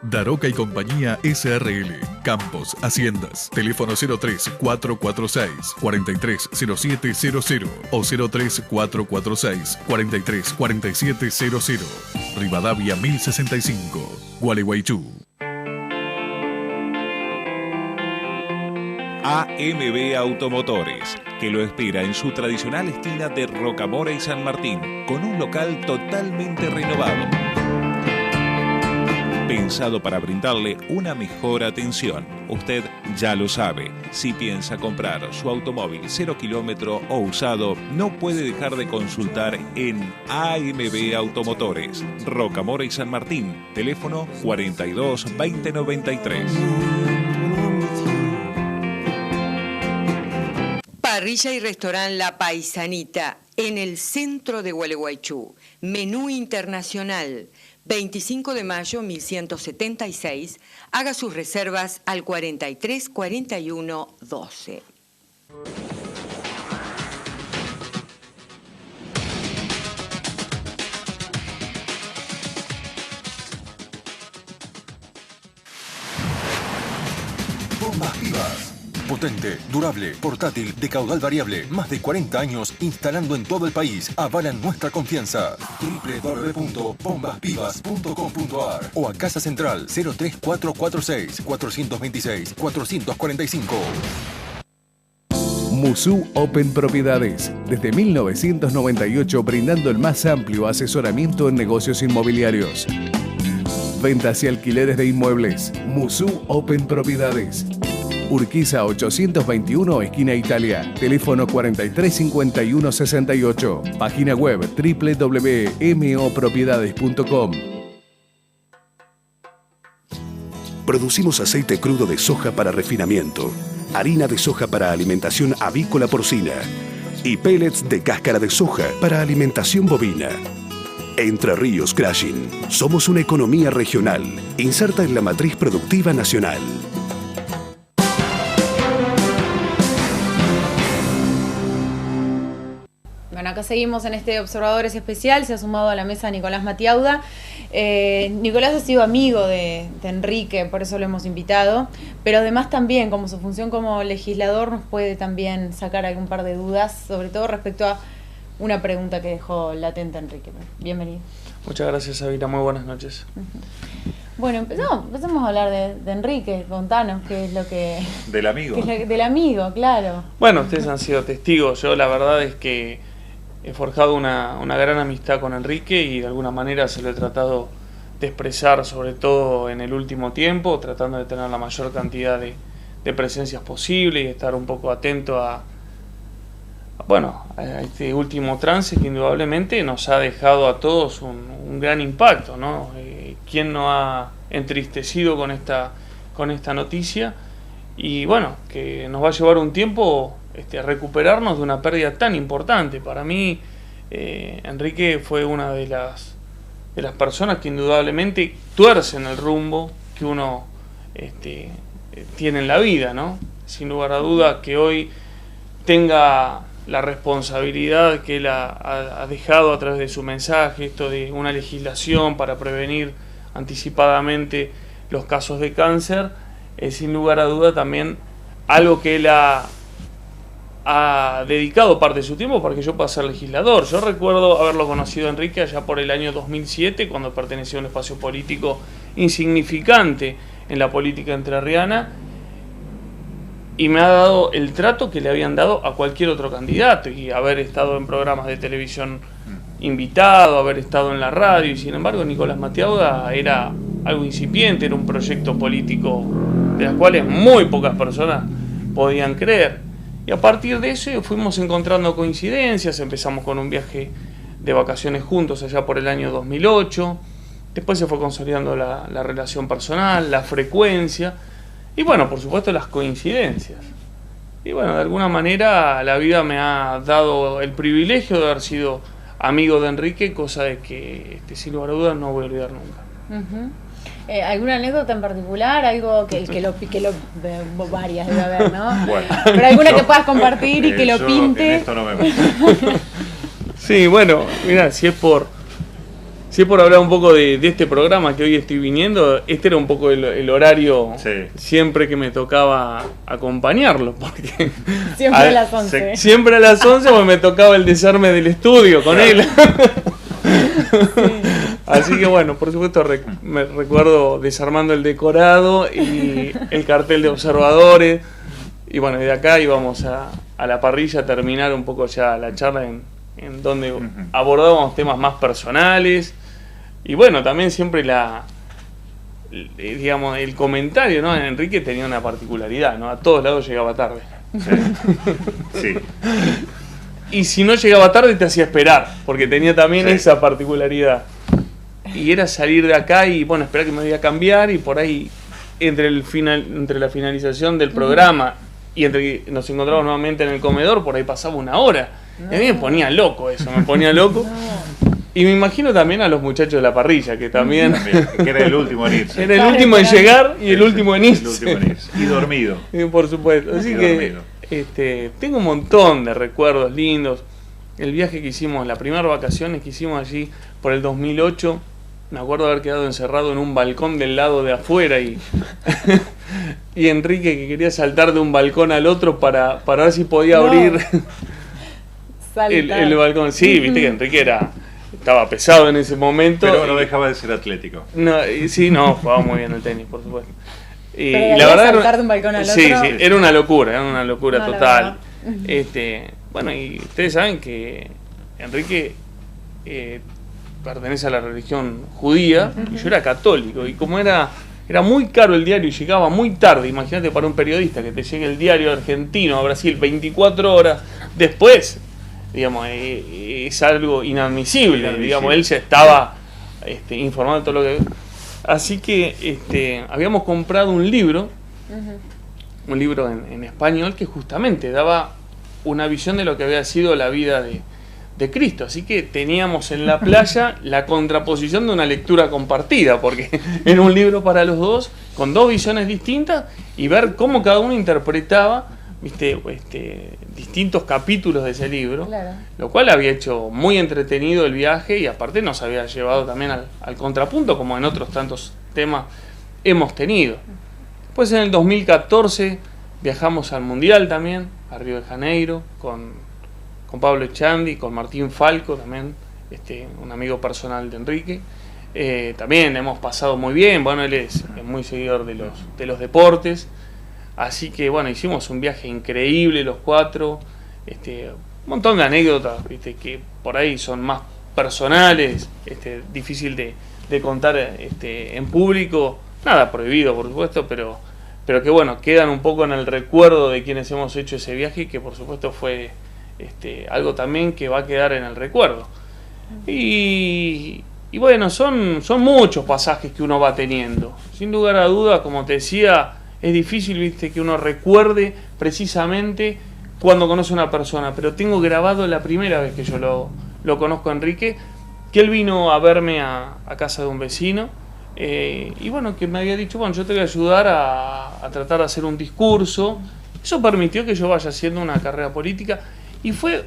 Daroca y Compañía SRL, Campos, Haciendas, teléfono 03-446-430700 o 03-446-434700, Rivadavia 1065, Gualeguaychú. AMB Automotores, que lo espera en su tradicional esquina de Rocamora y San Martín, con un local totalmente renovado. Pensado para brindarle una mejor atención. Usted ya lo sabe, si piensa comprar su automóvil 0 kilómetro o usado, no puede dejar de consultar en AMB Automotores, Rocamora y San Martín, teléfono 42 20 93. Parrilla y restaurante La Paisanita, en el centro de Gualeguaychú. Menú internacional. 25 de mayo 1176. Haga sus reservas al 43 41 12. vivas. Potente, durable, portátil, de caudal variable, más de 40 años instalando en todo el país, avalan nuestra confianza. www.bombaspivas.com.ar o a Casa Central 03446 426 445. Musu Open Propiedades, desde 1998 brindando el más amplio asesoramiento en negocios inmobiliarios. Ventas y alquileres de inmuebles. Musu Open Propiedades. Urquiza 821, esquina Italia. Teléfono 435168. Página web www.mopropiedades.com. Producimos aceite crudo de soja para refinamiento, harina de soja para alimentación avícola porcina y pellets de cáscara de soja para alimentación bovina. Entre Ríos Crushing. Somos una economía regional, inserta en la matriz productiva nacional. Bueno, acá seguimos en este Observadores Especial. Se ha sumado a la mesa Nicolás Matiauda. Nicolás ha sido amigo de Enrique, por eso lo hemos invitado, pero además también, como su función como legislador, nos puede también sacar algún par de dudas, sobre todo respecto a una pregunta que dejó latente Enrique. Bienvenido. Muchas gracias, Sabina. Muy buenas noches. Bueno, empecemos a hablar de Enrique. Contanos qué es lo que... Del amigo. Del amigo, claro. Bueno, ustedes han sido testigos. Yo la verdad es que he forjado una gran amistad con Enrique y de alguna manera se lo he tratado de expresar, sobre todo en el último tiempo, tratando de tener la mayor cantidad de presencias posible y estar un poco atento a este último trance que indudablemente nos ha dejado a todos un gran impacto, ¿no? ¿Quién no ha entristecido con esta noticia? Y bueno, que nos va a llevar un tiempo recuperarnos de una pérdida tan importante. Para mí, Enrique fue una de las personas que indudablemente tuercen el rumbo que uno tiene en la vida, ¿no? Sin lugar a duda que hoy tenga la responsabilidad que él ha dejado a través de su mensaje, esto de una legislación para prevenir anticipadamente los casos de cáncer, es sin lugar a duda también algo que él ha dedicado parte de su tiempo para que yo pueda ser legislador. Yo recuerdo haberlo conocido a Enrique allá por el año 2007, cuando pertenecía a un espacio político insignificante en la política entrerriana, y me ha dado el trato que le habían dado a cualquier otro candidato, y haber estado en programas de televisión invitado, haber estado en la radio, y sin embargo Nicolás Matiauda era algo incipiente, era un proyecto político de las cuales muy pocas personas podían creer. Y a partir de eso fuimos encontrando coincidencias, empezamos con un viaje de vacaciones juntos allá por el año 2008, después se fue consolidando la relación personal, la frecuencia, y bueno, por supuesto las coincidencias. Y bueno, de alguna manera la vida me ha dado el privilegio de haber sido amigo de Enrique, cosa de que sin lugar a dudas no voy a olvidar nunca. ¿Alguna anécdota en particular? Algo que lo varias debe haber, ¿no? Bueno, pero alguna que puedas compartir y que lo pinte. En esto no me meto. Sí, bueno, mira, si es por hablar un poco de este programa que hoy estoy viniendo, este era un poco el horario siempre que me tocaba acompañarlo, porque siempre a las 11. Siempre a las 11 porque me tocaba el desarme del estudio con él. Así que bueno, por supuesto me recuerdo desarmando el decorado y el cartel de observadores, y bueno, de acá íbamos a la parrilla a terminar un poco ya la charla en donde abordábamos temas más personales. Y bueno, también siempre el comentario, ¿no? Enrique tenía una particularidad, ¿no? A todos lados llegaba tarde. Sí. Y si no llegaba tarde te hacía esperar, porque tenía también esa particularidad. Y era salir de acá y bueno, esperar que me voy a cambiar, y por ahí entre la finalización del programa y entre que nos encontramos nuevamente en el comedor, por ahí pasaba una hora. Y a mí me ponía loco eso, Y me imagino también a los muchachos de la parrilla, que también que era el último en irse. Era el último en llegar y el último en irse. Y dormido. Por supuesto. Así que tengo un montón de recuerdos lindos. El viaje que hicimos, las primeras vacaciones que hicimos allí por el 2008, me acuerdo de haber quedado encerrado en un balcón del lado de afuera y y Enrique que quería saltar de un balcón al otro para ver si podía abrir el balcón. Sí, viste que Enrique estaba pesado en ese momento. Pero no dejaba de ser atlético. No, sí, no, jugaba muy bien el tenis, por supuesto. Y pero la verdad saltar de un balcón al sí, otro. Sí, era una locura no, total. Bueno, y ustedes saben que Enrique pertenece a la religión judía y yo era católico, y como era muy caro el diario y llegaba muy tarde, imagínate para un periodista que te llegue el diario argentino a Brasil 24 horas después, digamos, es algo inadmisible. Digamos, él ya estaba informado de todo lo que... Así que habíamos comprado un libro en español que justamente daba una visión de lo que había sido la vida de Cristo. Así que teníamos en la playa la contraposición de una lectura compartida, porque era un libro para los dos, con dos visiones distintas, y ver cómo cada uno interpretaba distintos capítulos de ese libro, claro. Lo cual había hecho muy entretenido el viaje, y aparte nos había llevado también al contrapunto, como en otros tantos temas hemos tenido. Después en el 2014 viajamos al Mundial también, a Río de Janeiro, con Pablo Echandi, con Martín Falco también, un amigo personal de Enrique. También hemos pasado muy bien, bueno, él es muy seguidor de los deportes, así que bueno, hicimos un viaje increíble los cuatro, un montón de anécdotas, que por ahí son más personales, difícil de contar en público, nada prohibido por supuesto, pero que bueno, quedan un poco en el recuerdo de quienes hemos hecho ese viaje, que por supuesto fue algo también que va a quedar en el recuerdo. Y bueno, son muchos pasajes que uno va teniendo. Sin lugar a duda, como te decía, es difícil, que uno recuerde precisamente cuando conoce a una persona, pero tengo grabado la primera vez que yo lo conozco a Enrique, que él vino a verme a casa de un vecino, y bueno, que me había dicho, bueno, yo te voy a ayudar a tratar de hacer un discurso. Eso permitió que yo vaya haciendo una carrera política. Y fue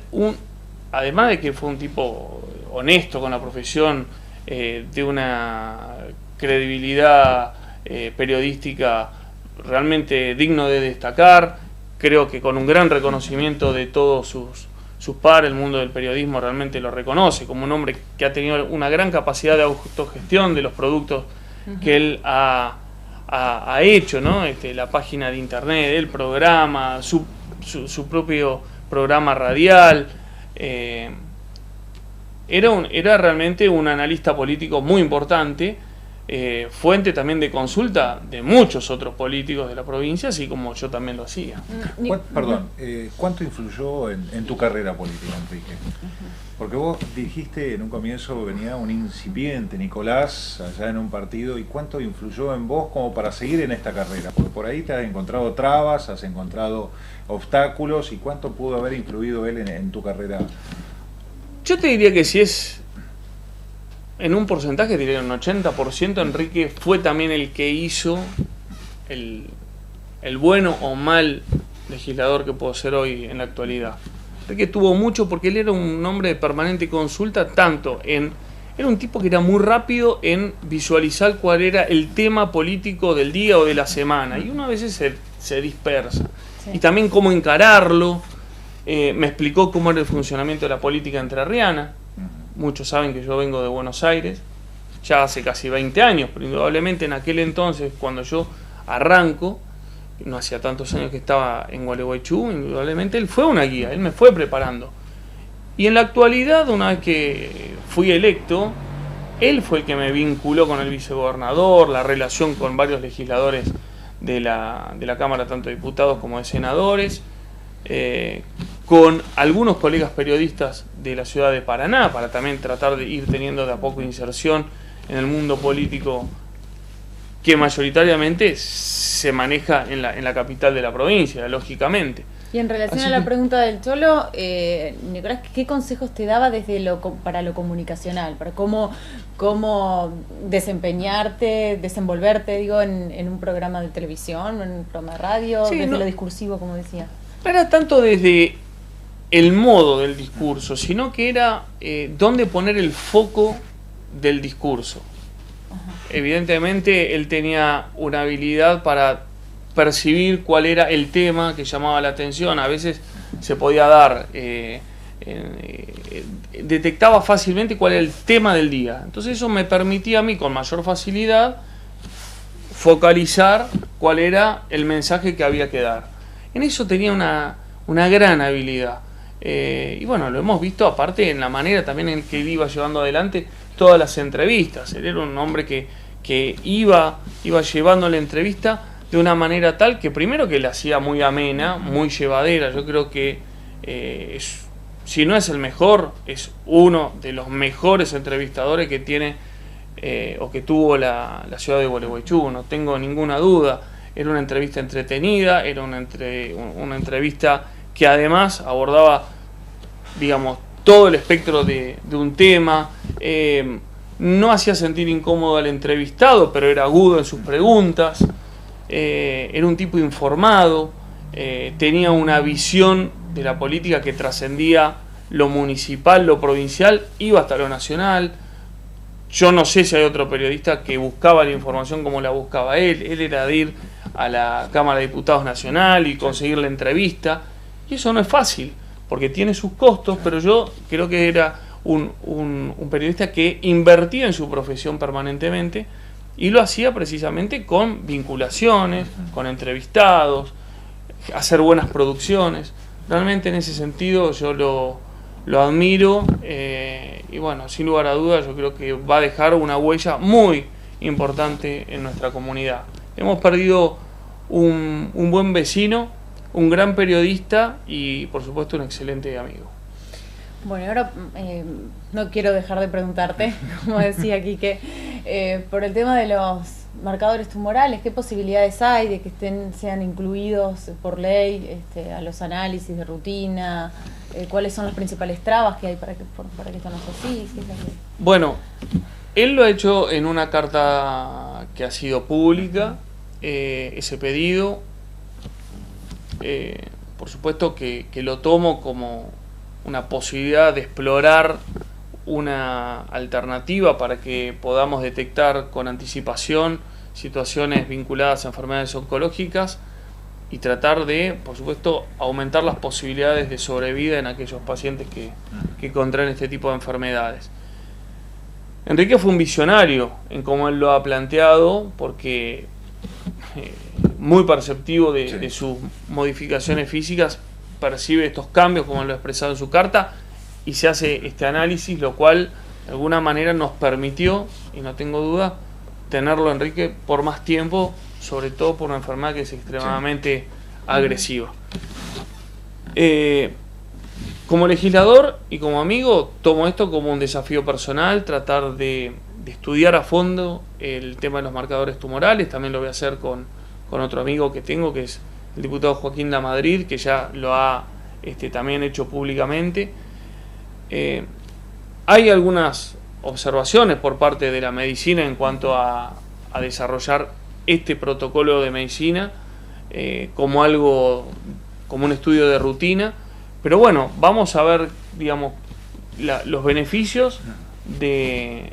además de que fue un tipo honesto con la profesión, de una credibilidad periodística realmente digno de destacar, creo que con un gran reconocimiento de todos sus pares, el mundo del periodismo realmente lo reconoce como un hombre que ha tenido una gran capacidad de autogestión de los productos que él ha hecho, ¿no? La página de internet, el programa, su propio programa radial. Era realmente un analista político muy importante, fuente también de consulta de muchos otros políticos de la provincia, así como yo también lo hacía. Perdón, ¿cuánto influyó en tu carrera política, Enrique? Porque vos dijiste en un comienzo, venía un incipiente Nicolás allá en un partido, ¿y cuánto influyó en vos como para seguir en esta carrera? Porque por ahí te has encontrado trabas, has encontrado obstáculos, ¿y cuánto pudo haber influido él en tu carrera? Yo te diría que si es en un porcentaje, te diría un 80%, Enrique fue también el que hizo el bueno o mal legislador que puedo ser hoy en la actualidad. Enrique tuvo mucho, porque él era un hombre de permanente consulta, era un tipo que era muy rápido en visualizar cuál era el tema político del día o de la semana, y uno a veces se dispersa. Sí. Y también cómo encararlo. Me explicó cómo era el funcionamiento de la política entrerriana. Muchos saben que yo vengo de Buenos Aires, ya hace casi 20 años, pero indudablemente en aquel entonces, cuando yo arranco, no hacía tantos años que estaba en Gualeguaychú, indudablemente él fue una guía, él me fue preparando. Y en la actualidad, una vez que fui electo, él fue el que me vinculó con el vicegobernador, la relación con varios legisladores de la Cámara, tanto de diputados como de senadores, con algunos colegas periodistas de la ciudad de Paraná, para también tratar de ir teniendo de a poco inserción en el mundo político que mayoritariamente se maneja en la capital de la provincia, lógicamente. Y en relación a la pregunta del Cholo, Nicolás, ¿qué consejos te daba para lo comunicacional? Para cómo desempeñarte, desenvolverte, digo, en un programa de televisión, en un programa de radio, sí, desde lo discursivo, como decía. No era tanto desde el modo del discurso, sino que era dónde poner el foco del discurso. Ajá. Evidentemente él tenía una habilidad para percibir cuál era el tema que llamaba la atención. A veces se podía dar, detectaba fácilmente cuál era el tema del día. Entonces eso me permitía a mí con mayor facilidad focalizar cuál era el mensaje que había que dar. En eso tenía una gran habilidad. Y bueno, lo hemos visto aparte en la manera también en que él iba llevando adelante todas las entrevistas. Él era un hombre que iba llevando la entrevista de una manera tal que primero que la hacía muy amena, muy llevadera. Yo creo que si no es el mejor, es uno de los mejores entrevistadores que tiene o que tuvo la ciudad de Gualeguaychú, no tengo ninguna duda. Era una entrevista entretenida, era una entrevista que además abordaba, digamos, todo el espectro de un tema. No hacía sentir incómodo al entrevistado, pero era agudo en sus preguntas. Era un tipo informado, tenía una visión de la política que trascendía lo municipal, lo provincial, iba hasta lo nacional. Yo no sé si hay otro periodista que buscaba la información como la buscaba él. Él era de ir a la Cámara de Diputados Nacional y conseguir la entrevista. Y eso no es fácil, porque tiene sus costos, pero yo creo que era un periodista que invertía en su profesión permanentemente y lo hacía precisamente con vinculaciones, con entrevistados, hacer buenas producciones. Realmente en ese sentido yo lo admiro y bueno, sin lugar a dudas yo creo que va a dejar una huella muy importante en nuestra comunidad. Hemos perdido un buen vecino, un gran periodista y por supuesto un excelente amigo. Bueno, ahora no quiero dejar de preguntarte, como decía Quique, por el tema de los marcadores tumorales, ¿qué posibilidades hay de que sean incluidos por ley a los análisis de rutina? ¿Cuáles son las principales trabas que hay para que esto no sea así? Bueno, él lo ha hecho en una carta que ha sido pública, ese pedido. Por supuesto que lo tomo como una posibilidad de explorar una alternativa para que podamos detectar con anticipación situaciones vinculadas a enfermedades oncológicas y tratar de, por supuesto, aumentar las posibilidades de sobrevida en aquellos pacientes que contraen este tipo de enfermedades. Enrique fue un visionario en cómo él lo ha planteado, porque muy perceptivo de sus modificaciones físicas, percibe estos cambios como lo ha expresado en su carta y se hace este análisis, lo cual de alguna manera nos permitió, y no tengo duda, tenerlo Enrique por más tiempo, sobre todo por una enfermedad que es extremadamente agresiva. Como legislador y como amigo tomo esto como un desafío personal, tratar de estudiar a fondo el tema de los marcadores tumorales. También lo voy a hacer con otro amigo que tengo, que es el diputado Joaquín Lamadrid, que ya lo ha también hecho públicamente. Hay algunas observaciones por parte de la medicina en cuanto a desarrollar este protocolo de medicina como un estudio de rutina, pero bueno, vamos a ver, digamos, los beneficios de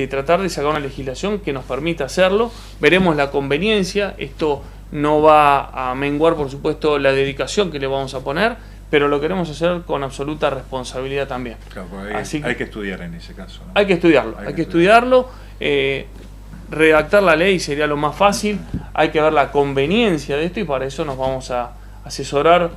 tratar de sacar una legislación que nos permita hacerlo. Veremos la conveniencia. Esto no va a menguar, por supuesto, la dedicación que le vamos a poner, pero lo queremos hacer con absoluta responsabilidad también. Claro, así hay que estudiar en ese caso, ¿no? Hay que estudiarlo. Redactar la ley sería lo más fácil. Hay que ver la conveniencia de esto y para eso nos vamos a asesorar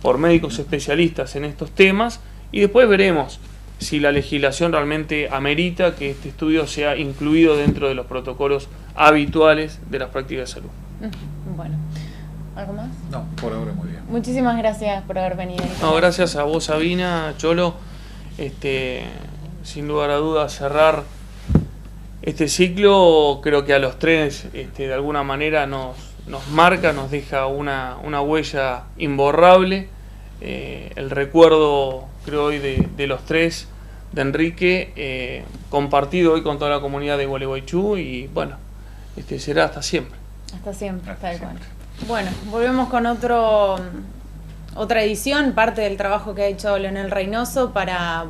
por médicos especialistas en estos temas y después veremos si la legislación realmente amerita que este estudio sea incluido dentro de los protocolos habituales de las prácticas de salud. Bueno, ¿algo más? No, por ahora muy bien. Muchísimas gracias por haber venido. No, gracias a vos, Sabina, Cholo. Sin lugar a dudas, cerrar este ciclo, creo que a los tres de alguna manera nos marca, nos deja una huella imborrable. El recuerdo, creo hoy, de los tres, de Enrique, compartido hoy con toda la comunidad de Gualeguaychú y bueno, será hasta siempre. Hasta siempre, tal cual. Bueno, volvemos con otra edición, parte del trabajo que ha hecho Leonel Reynoso para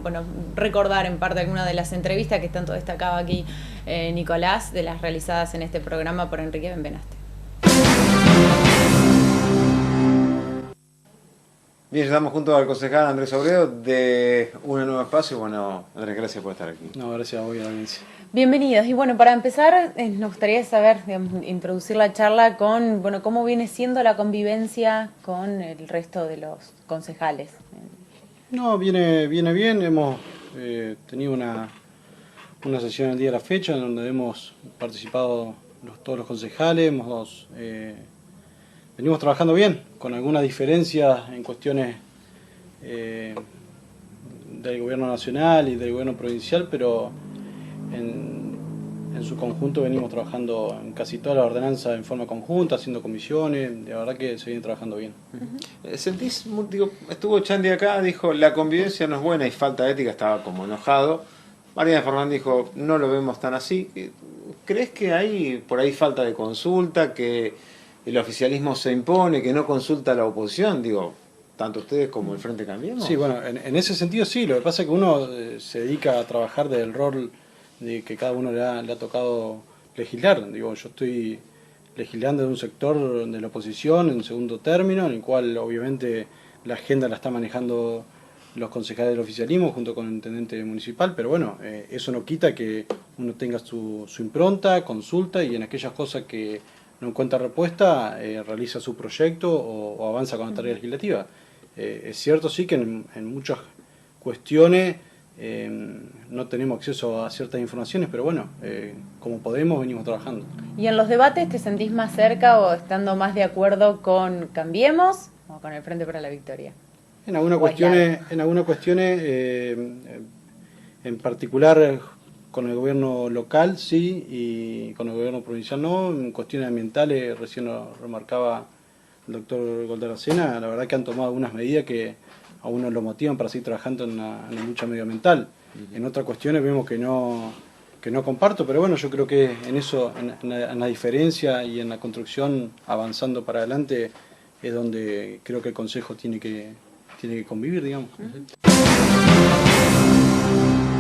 recordar en parte algunas de las entrevistas que tanto destacaba aquí Nicolás, de las realizadas en este programa por Enrique Benvenaste. Bien, estamos junto al concejal Andrés Obreo de Un Nuevo Espacio. Bueno, Andrés, gracias por estar aquí. No, gracias a vos y a la audiencia. Bienvenidos. Y bueno, para empezar, nos gustaría saber, digamos, introducir la charla con, bueno, cómo viene siendo la convivencia con el resto de los concejales. No, viene bien. Hemos tenido una sesión el día de la fecha en donde hemos participado todos los concejales, venimos trabajando bien, con algunas diferencias en cuestiones del gobierno nacional y del gobierno provincial, pero en su conjunto venimos trabajando en casi todas las ordenanzas en forma conjunta, haciendo comisiones, de verdad que se viene trabajando bien. ¿Sentís, digo, estuvo Chandi acá, dijo la convivencia no es buena y falta ética, estaba como enojado? Mariana Fernández dijo, no lo vemos tan así. ¿Crees que hay por ahí falta de consulta, que el oficialismo se impone, que no consulta a la oposición? Digo, tanto ustedes como el Frente Cambiemos. Sí, bueno, en ese sentido sí. Lo que pasa es que uno se dedica a trabajar del rol de que cada uno le ha tocado legislar. Digo, yo estoy legislando de un sector de la oposición en segundo término, en el cual obviamente la agenda la está manejando los concejales del oficialismo junto con el intendente municipal, pero bueno, eso no quita que uno tenga su impronta, consulta, y en aquellas cosas que no encuentra respuesta, realiza su proyecto o avanza con la tarea legislativa. Es cierto sí que en muchas cuestiones no tenemos acceso a ciertas informaciones, pero bueno, como podemos venimos trabajando. ¿Y en los debates te sentís más cerca o estando más de acuerdo con Cambiemos o con el Frente para la Victoria? En algunas cuestiones, en particular con el gobierno local sí, y con el gobierno provincial no. En cuestiones ambientales, recién lo remarcaba el doctor Goldaracena, la verdad que han tomado algunas medidas que a uno lo motivan para seguir trabajando en la lucha medioambiental. En otras cuestiones vemos que no comparto, pero bueno, yo creo que en eso, en la diferencia y en la construcción avanzando para adelante, es donde creo que el Consejo tiene que convivir, digamos.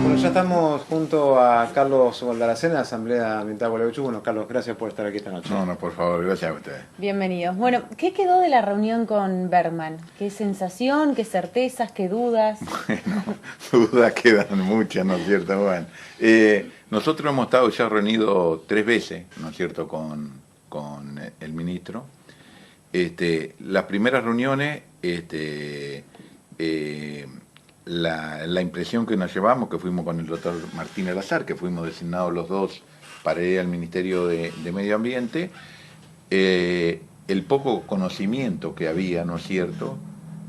Bueno, ya estamos junto a Carlos Goldaracena, de la Asamblea Ambiental Gualeguaychú. Bueno, Carlos, gracias por estar aquí esta noche. No, por favor, gracias a ustedes. Bienvenidos. Bueno, ¿qué quedó de la reunión con Bergman? ¿Qué sensación, qué certezas, qué dudas? Bueno, dudas quedan muchas, ¿no es cierto? Bueno, nosotros hemos estado ya reunidos 3 veces, ¿no es cierto?, con el ministro. Las primeras reuniones, la impresión que nos llevamos, que fuimos con el doctor Martín Elazar, que fuimos designados los dos para ir al Ministerio de Medio Ambiente, el poco conocimiento que había, ¿no es cierto?,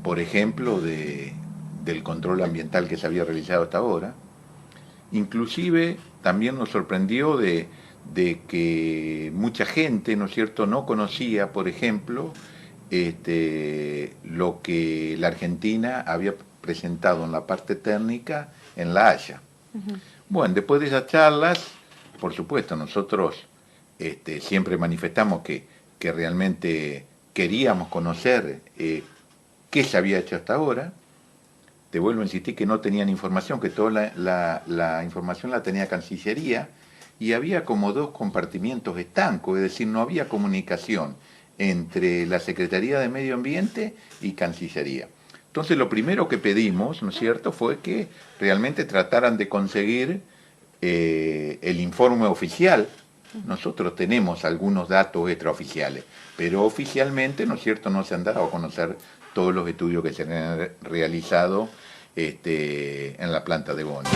por ejemplo, del control ambiental que se había realizado hasta ahora. Inclusive también nos sorprendió de que mucha gente, ¿no es cierto?, no conocía, por ejemplo, lo que la Argentina había presentado en la parte técnica en La Haya. Bueno, después de esas charlas, por supuesto, nosotros siempre manifestamos que realmente queríamos conocer qué se había hecho hasta ahora. Te vuelvo a insistir que no tenían información, que toda la información la tenía Cancillería, y había como 2 compartimientos estancos, es decir, no había comunicación entre la Secretaría de Medio Ambiente y Cancillería. Entonces lo primero que pedimos, ¿no es cierto?, fue que realmente trataran de conseguir el informe oficial. Nosotros tenemos algunos datos extraoficiales, pero oficialmente, ¿no es cierto?, no se han dado a conocer todos los estudios que se han realizado en la planta de Boni.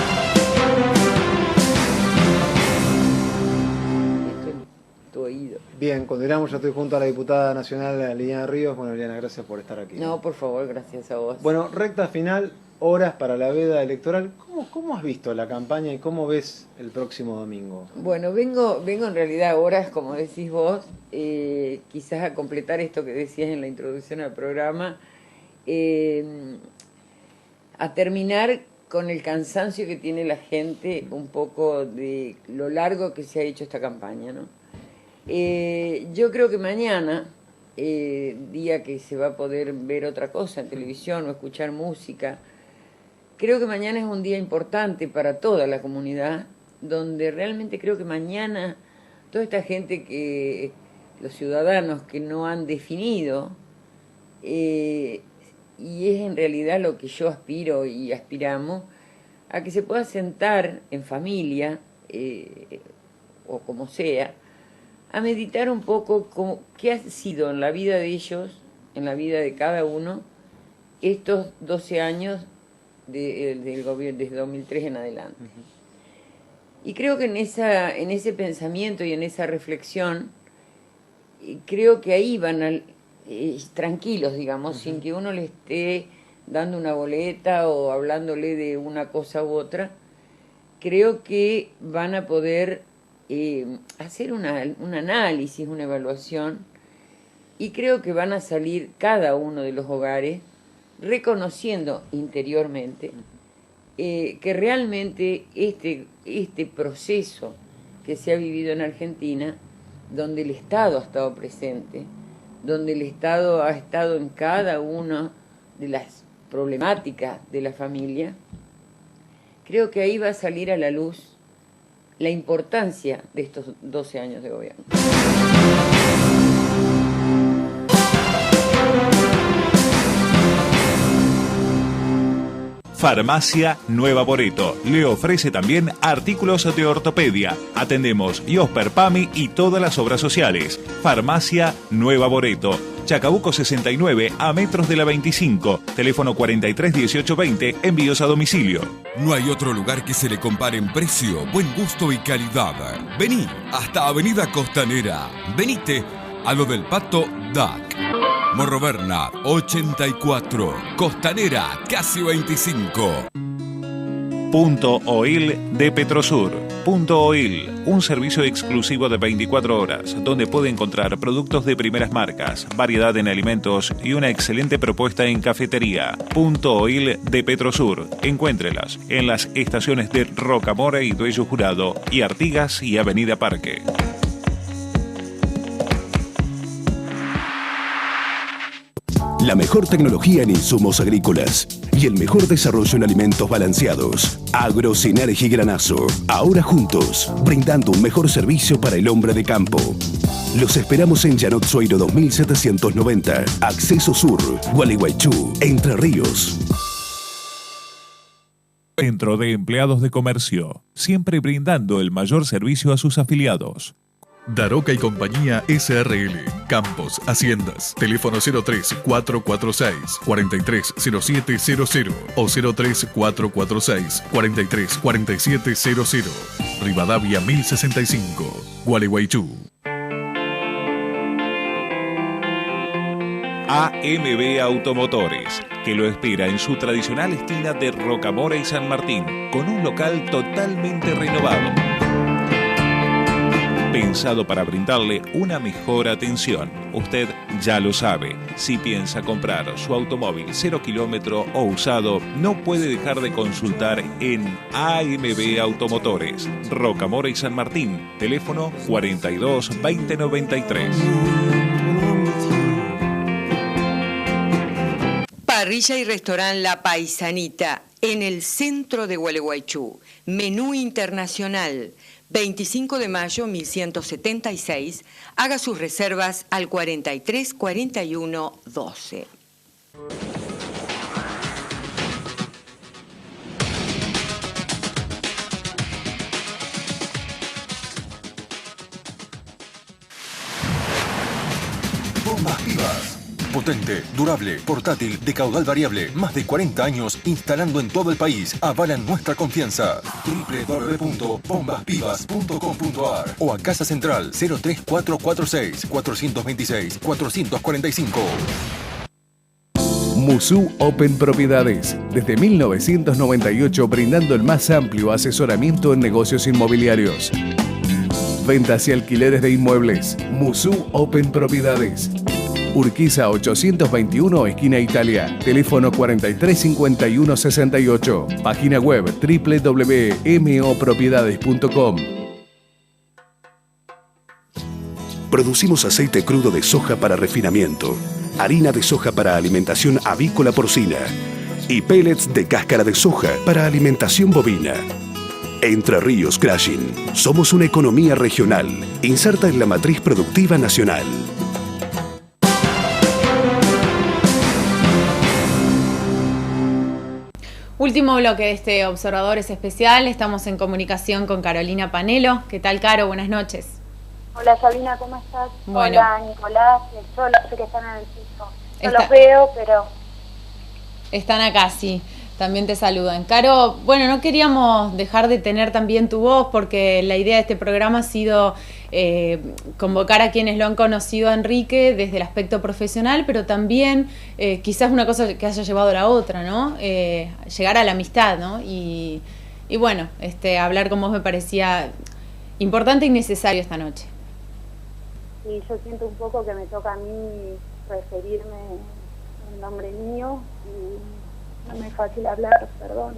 Bien, continuamos, yo estoy junto a la diputada nacional Liliana Ríos. Bueno, Liliana, gracias por estar aquí. No, por favor, gracias a vos. Bueno, recta final, horas para la veda electoral. ¿Cómo has visto la campaña y cómo ves el próximo domingo? Bueno, vengo en realidad horas, como decís vos, quizás a completar esto que decías en la introducción al programa, a terminar con el cansancio que tiene la gente un poco de lo largo que se ha hecho esta campaña, ¿no? Yo creo que mañana, día que se va a poder ver otra cosa en televisión o escuchar música, creo que mañana es un día importante para toda la comunidad, donde realmente creo que mañana toda esta gente los ciudadanos que no han definido, y y es en realidad lo que yo aspiro y aspiramos, a que se pueda sentar en familia, o como sea, a meditar un poco qué ha sido en la vida de ellos, en la vida de cada uno, estos 12 años del gobierno, desde 2003 en adelante. Y creo que en ese pensamiento y en esa reflexión, creo que ahí van tranquilos, digamos, sin que uno le esté dando una boleta o hablándole de una cosa u otra, creo que van a poder hacer un análisis, una evaluación, y creo que van a salir cada uno de los hogares reconociendo interiormente que realmente este proceso que se ha vivido en Argentina, donde el Estado ha estado presente, donde el Estado ha estado en cada una de las problemáticas de la familia, creo que ahí va a salir a la luz la importancia de estos 12 años de gobierno. Farmacia Nueva Boreto le ofrece también artículos de ortopedia. Atendemos Iosper, PAMI y todas las obras sociales. Farmacia Nueva Boreto, Chacabuco 69, a metros de la 25. Teléfono 43 18 20, envíos a domicilio. No hay otro lugar que se le compare en precio, buen gusto y calidad. Vení hasta Avenida Costanera. Venite a lo del Pato DAC. Morro Bernat 84, Costanera casi 25. Punto Oil de Petrosur. Punto Oil, un servicio exclusivo de 24 horas, donde puede encontrar productos de primeras marcas, variedad en alimentos y una excelente propuesta en cafetería. Punto Oil de Petrosur. Encuéntrelas en las estaciones de Rocamora y Dueño Jurado y Artigas y Avenida Parque. La mejor tecnología en insumos agrícolas y el mejor desarrollo en alimentos balanceados. Agrosinergy Granazo. Ahora juntos, brindando un mejor servicio para el hombre de campo. Los esperamos en Llanot Sueiro 2790, Acceso Sur, Gualeguaychú, Entre Ríos. Centro de Empleados de Comercio, siempre brindando el mayor servicio a sus afiliados. Daroca y Compañía SRL, Campos, Haciendas, teléfono 03-446-430700 o 03-446-434700, Rivadavia 1065, Gualeguaychú. AMB Automotores, que lo espera en su tradicional esquina de Rocamora y San Martín, con un local totalmente renovado. Pensado para brindarle una mejor atención. Usted ya lo sabe, si piensa comprar su automóvil 0 kilómetro o usado, no puede dejar de consultar en AMB Automotores, Rocamora y San Martín, teléfono 42 20 93. Parrilla y restaurante La Paisanita, en el centro de Gualeguaychú. Menú internacional. 25 de mayo 1176. Haga sus reservas al 43 41 12. Bombas Pivas. Potente, durable, portátil, de caudal variable, más de 40 años instalando en todo el país. Avalan nuestra confianza. www.bombaspivas.com.ar o a Casa Central 03446 426 445. Musu Open Propiedades, desde 1998 brindando el más amplio asesoramiento en negocios inmobiliarios. Ventas y alquileres de inmuebles. Musu Open Propiedades. Urquiza 821, esquina Italia. Teléfono 435168. Página web www.mopropiedades.com. Producimos aceite crudo de soja para refinamiento, harina de soja para alimentación avícola porcina y pellets de cáscara de soja para alimentación bovina. Entre Ríos Crushing. Somos una economía regional, inserta en la matriz productiva nacional. Último bloque de este Observadores Especial. Estamos en comunicación con Carolina Panelo. ¿Qué tal, Caro? Buenas noches. Hola, Sabina, ¿cómo estás? Bueno. Hola, Nicolás. Yo sé que están en el piso. No los veo, pero... Están acá, sí. También te saludan. Caro, bueno, no queríamos dejar de tener también tu voz porque la idea de este programa ha sido convocar a quienes lo han conocido a Enrique desde el aspecto profesional, pero también quizás una cosa que haya llevado a la otra, ¿no? Llegar a la amistad, ¿no? Y bueno, hablar con vos me parecía importante y necesario esta noche. Sí, yo siento un poco que me toca a mí referirme en nombre mío y no me es fácil hablar, perdón.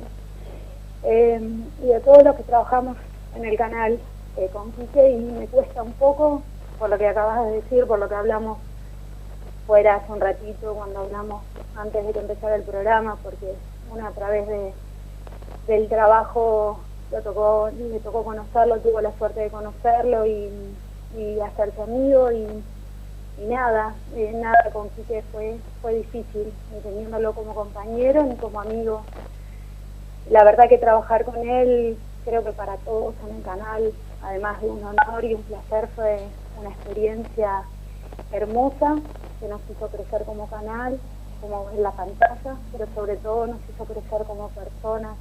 Y de todos los que trabajamos en el canal con Quique, y me cuesta un poco, por lo que acabas de decir, por lo que hablamos fuera hace un ratito, cuando hablamos antes de que empezara el programa, porque uno a través del trabajo le tocó conocerlo, tuvo la suerte de conocerlo y hacerse amigo y nada con Quique fue difícil, ni teniéndolo como compañero ni como amigo. La verdad que trabajar con él, creo que para todos en el canal, además de un honor y un placer, fue una experiencia hermosa que nos hizo crecer como canal, como en la pantalla, pero sobre todo nos hizo crecer como personas,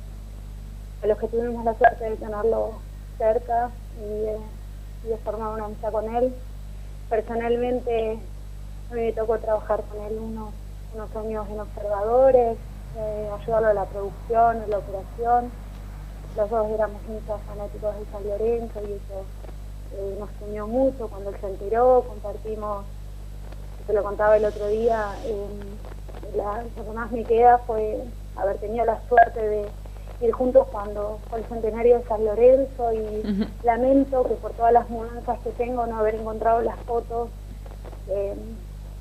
a los que tuvimos la suerte de tenerlo cerca y de formar una amistad con él. Personalmente, a mí me tocó trabajar con él unos años en Observadores, ayudarlo a la producción, a la operación. Los dos éramos muchos fanáticos de San Lorenzo y eso nos unió mucho. Cuando él se enteró, compartimos, te lo contaba el otro día, lo que más me queda fue haber tenido la suerte de ir juntos cuando fue el centenario de San Lorenzo y lamento que por todas las mudanzas que tengo no haber encontrado las fotos.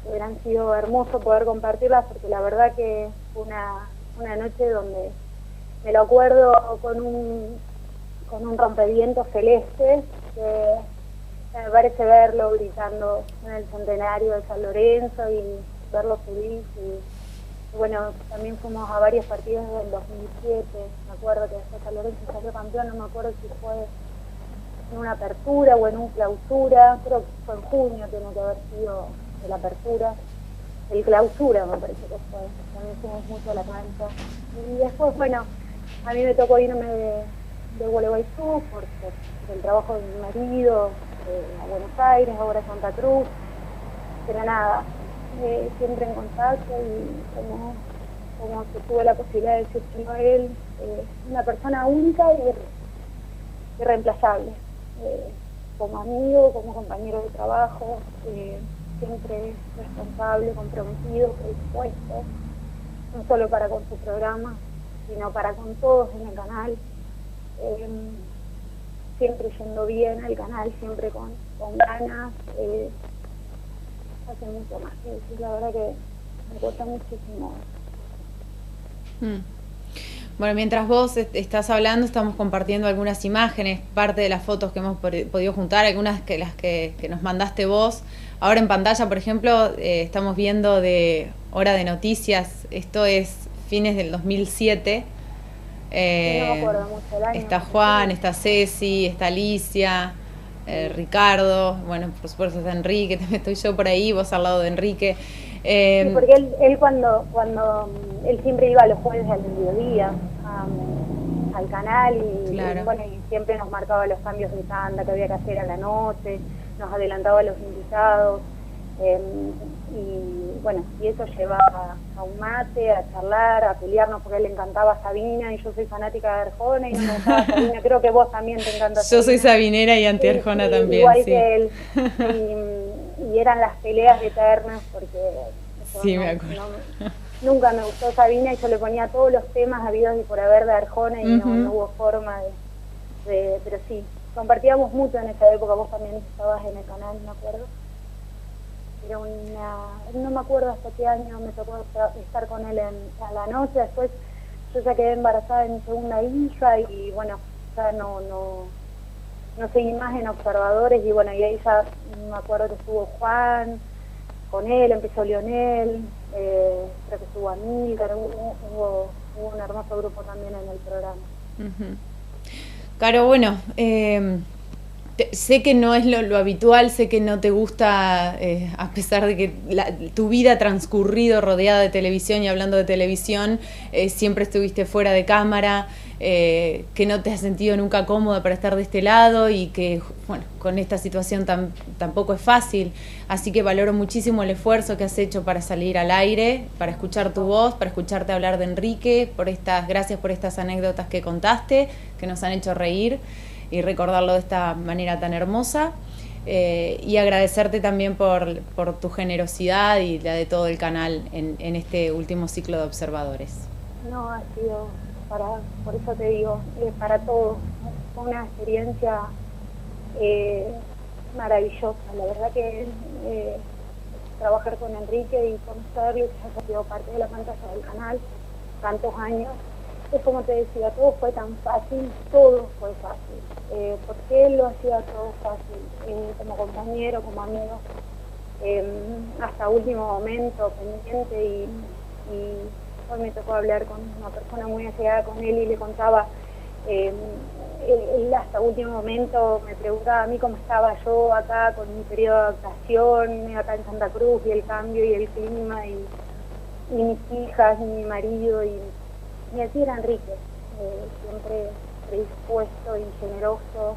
Hubieran sido hermoso poder compartirlas porque la verdad que fue una noche donde me lo acuerdo con un rompevientos celeste que me parece verlo gritando en el centenario de San Lorenzo y verlo feliz y bueno, también fuimos a varios partidos del 2007, me acuerdo que después San Lorenzo salió campeón, no me acuerdo si fue en una apertura o en un clausura, creo que fue en junio, tiene que haber sido de la apertura, el clausura me parece que fue, también fuimos mucho a la cancha. Y después, bueno, a mí me tocó irme de Gualeguaychú por el trabajo de mi marido, a Buenos Aires, ahora a Santa Cruz, pero nada, siempre en contacto y como que tuve la posibilidad de decirlo a él, una persona única y irreemplazable, como amigo, como compañero de trabajo, siempre responsable, comprometido, predispuesto, no solo para con su programa, sino para con todos en el canal, siempre yendo bien al canal, siempre con ganas, hace mucho más que decir, la verdad que me cuesta muchísimo. Bueno, mientras vos estás hablando, estamos compartiendo algunas imágenes, parte de las fotos que hemos podido juntar, algunas que las que nos mandaste vos. Ahora en pantalla, por ejemplo, estamos viendo de Hora de Noticias, esto es fines del 2007. No me acuerdo mucho el año. Está Juan, está Ceci, está Alicia, Ricardo, bueno, por supuesto está Enrique, también estoy yo por ahí, vos al lado de Enrique. Sí, porque él cuando él siempre iba los jueves al mediodía al canal y, claro. y bueno, y siempre nos marcaba los cambios de tanda que había que hacer a la noche, nos adelantaba a los invitados y bueno, y eso llevaba a un mate, a charlar, a pelearnos porque a él le encantaba Sabina y yo soy fanática de Arjona y no me gustaba Sabina, creo que vos también te encanta Sabina. Yo soy sabinera y anti-Arjona también, igual sí. que él. Y eran las peleas eternas porque sí, me acuerdo. Nunca me gustó Sabina y yo le ponía todos los temas habidos y por haber de Arjona y no hubo forma de pero sí, compartíamos mucho en esa época, vos también estabas en el canal, me acuerdo. Era no me acuerdo hasta qué año me tocó estar con él a la noche, después yo ya quedé embarazada de mi segunda hija y bueno, ya no seguí más en Observadores y bueno, y ahí ya me acuerdo que estuvo Juan con él, empezó Lionel, creo que estuvo Amílcar, hubo hubo un hermoso grupo también en el programa. Caro, bueno, sé que no es lo habitual, sé que no te gusta, a pesar de que tu vida ha transcurrido rodeada de televisión y hablando de televisión, siempre estuviste fuera de cámara, que no te has sentido nunca cómoda para estar de este lado y que, bueno, con esta situación tampoco es fácil. Así que valoro muchísimo el esfuerzo que has hecho para salir al aire, para escuchar tu voz, para escucharte hablar de Enrique, gracias por estas anécdotas que contaste, que nos han hecho reír y recordarlo de esta manera tan hermosa. Y agradecerte también por tu generosidad y la de todo el canal en este último ciclo de observadores. No, ha sido, por eso te digo, para todos. Fue una experiencia maravillosa. La verdad que trabajar con Enrique y conocerlo, que haya sido parte de la pantalla del canal tantos años, es como te decía, todo fue tan fácil, todo fue fácil, porque él lo hacía todo fácil, como compañero, como amigo, hasta último momento, pendiente, y hoy me tocó hablar con una persona muy allegada con él y le contaba, él hasta último momento me preguntaba a mí cómo estaba yo acá con mi periodo de adaptación, acá en Santa Cruz, y el cambio y el clima, y mis hijas, y mi marido, y así era Enrique, siempre predispuesto y generoso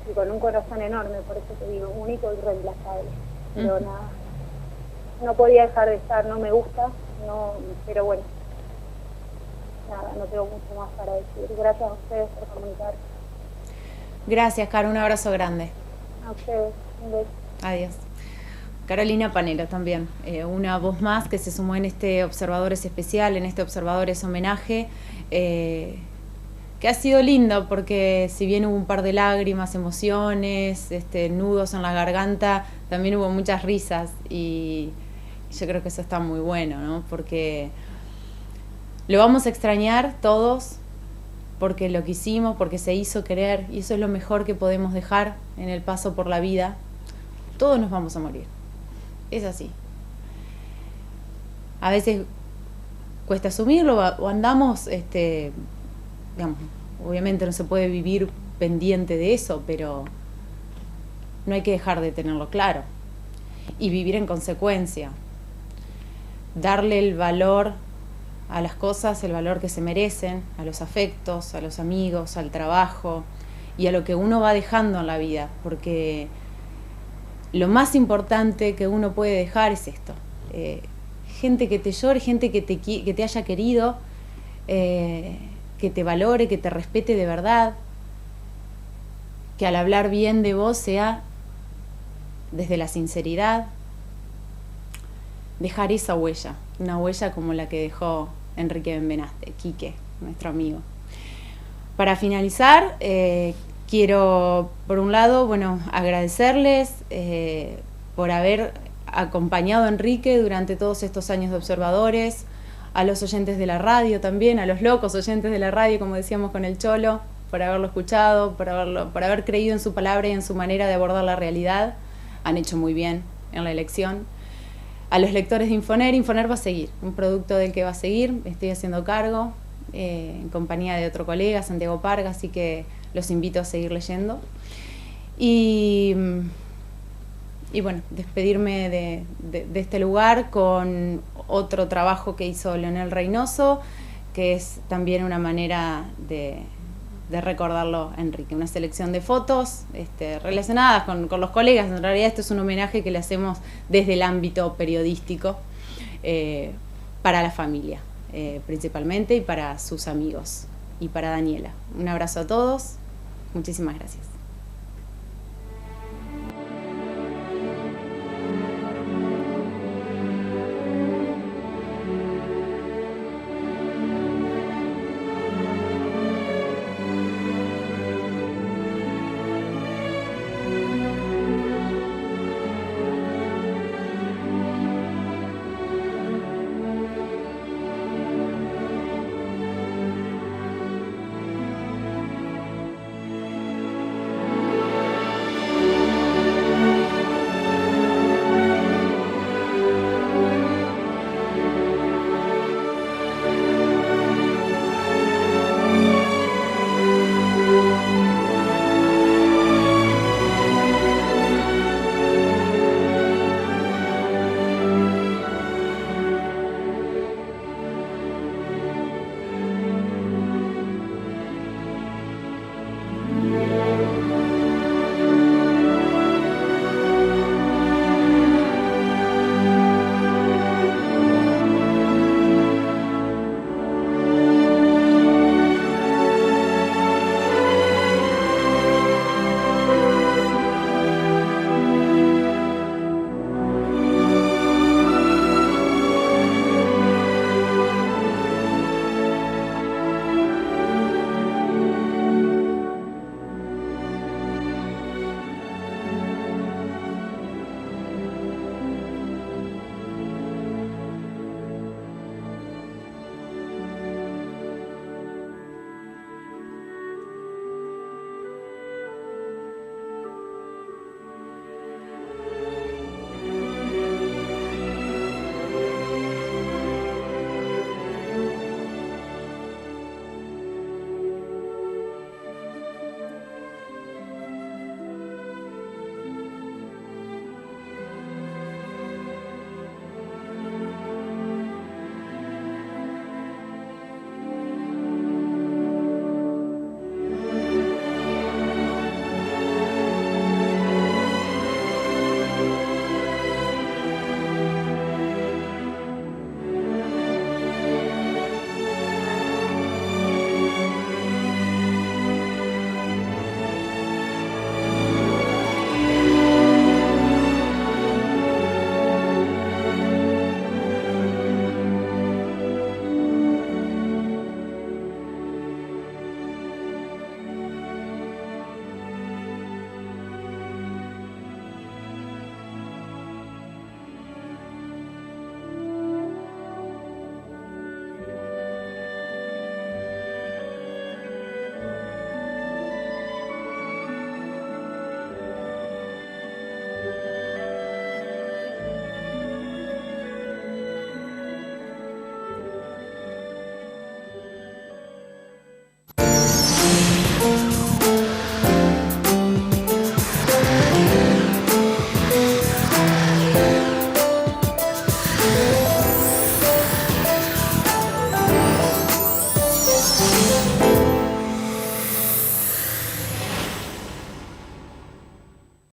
y con un corazón enorme, por eso te digo, único y irreemplazable. Pero nada, no podía dejar de estar, no me gusta, no, pero bueno, nada, no tengo mucho más para decir. Gracias a ustedes por comunicar. Gracias, Caro, un abrazo grande. A ustedes, un beso. Adiós. Carolina Panelo también, una voz más que se sumó en este Observadores Especial, en este Observadores Homenaje, que ha sido lindo porque si bien hubo un par de lágrimas, emociones, nudos en la garganta, también hubo muchas risas y yo creo que eso está muy bueno, ¿no? Porque lo vamos a extrañar todos, porque lo quisimos, porque se hizo querer y eso es lo mejor que podemos dejar en el paso por la vida. Todos nos vamos a morir. Es así. A veces cuesta asumirlo o andamos, digamos, obviamente no se puede vivir pendiente de eso, pero no hay que dejar de tenerlo claro y vivir en consecuencia. Darle el valor a las cosas, el valor que se merecen, a los afectos, a los amigos, al trabajo y a lo que uno va dejando en la vida, porque lo más importante que uno puede dejar es esto. Gente que te llore, gente que te haya querido, que te valore, que te respete de verdad, que al hablar bien de vos sea desde la sinceridad, dejar esa huella, una huella como la que dejó Enrique Benvenaste, Quique, nuestro amigo. Para finalizar, quiero, por un lado, bueno, agradecerles por haber acompañado a Enrique durante todos estos años de observadores, a los oyentes de la radio también, a los locos oyentes de la radio, como decíamos con el Cholo, por haberlo escuchado, por haber creído en su palabra y en su manera de abordar la realidad. Han hecho muy bien en la elección. A los lectores de Infoner, Infoner va a seguir, un producto del que va a seguir, estoy haciendo cargo, en compañía de otro colega, Santiago Parga, así que los invito a seguir leyendo. Y bueno, despedirme de este lugar con otro trabajo que hizo Leonel Reynoso, que es también una manera de recordarlo a Enrique. Una selección de fotos relacionadas con los colegas. En realidad esto es un homenaje que le hacemos desde el ámbito periodístico para la familia, principalmente, y para sus amigos, y para Daniela. Un abrazo a todos. Muchísimas gracias.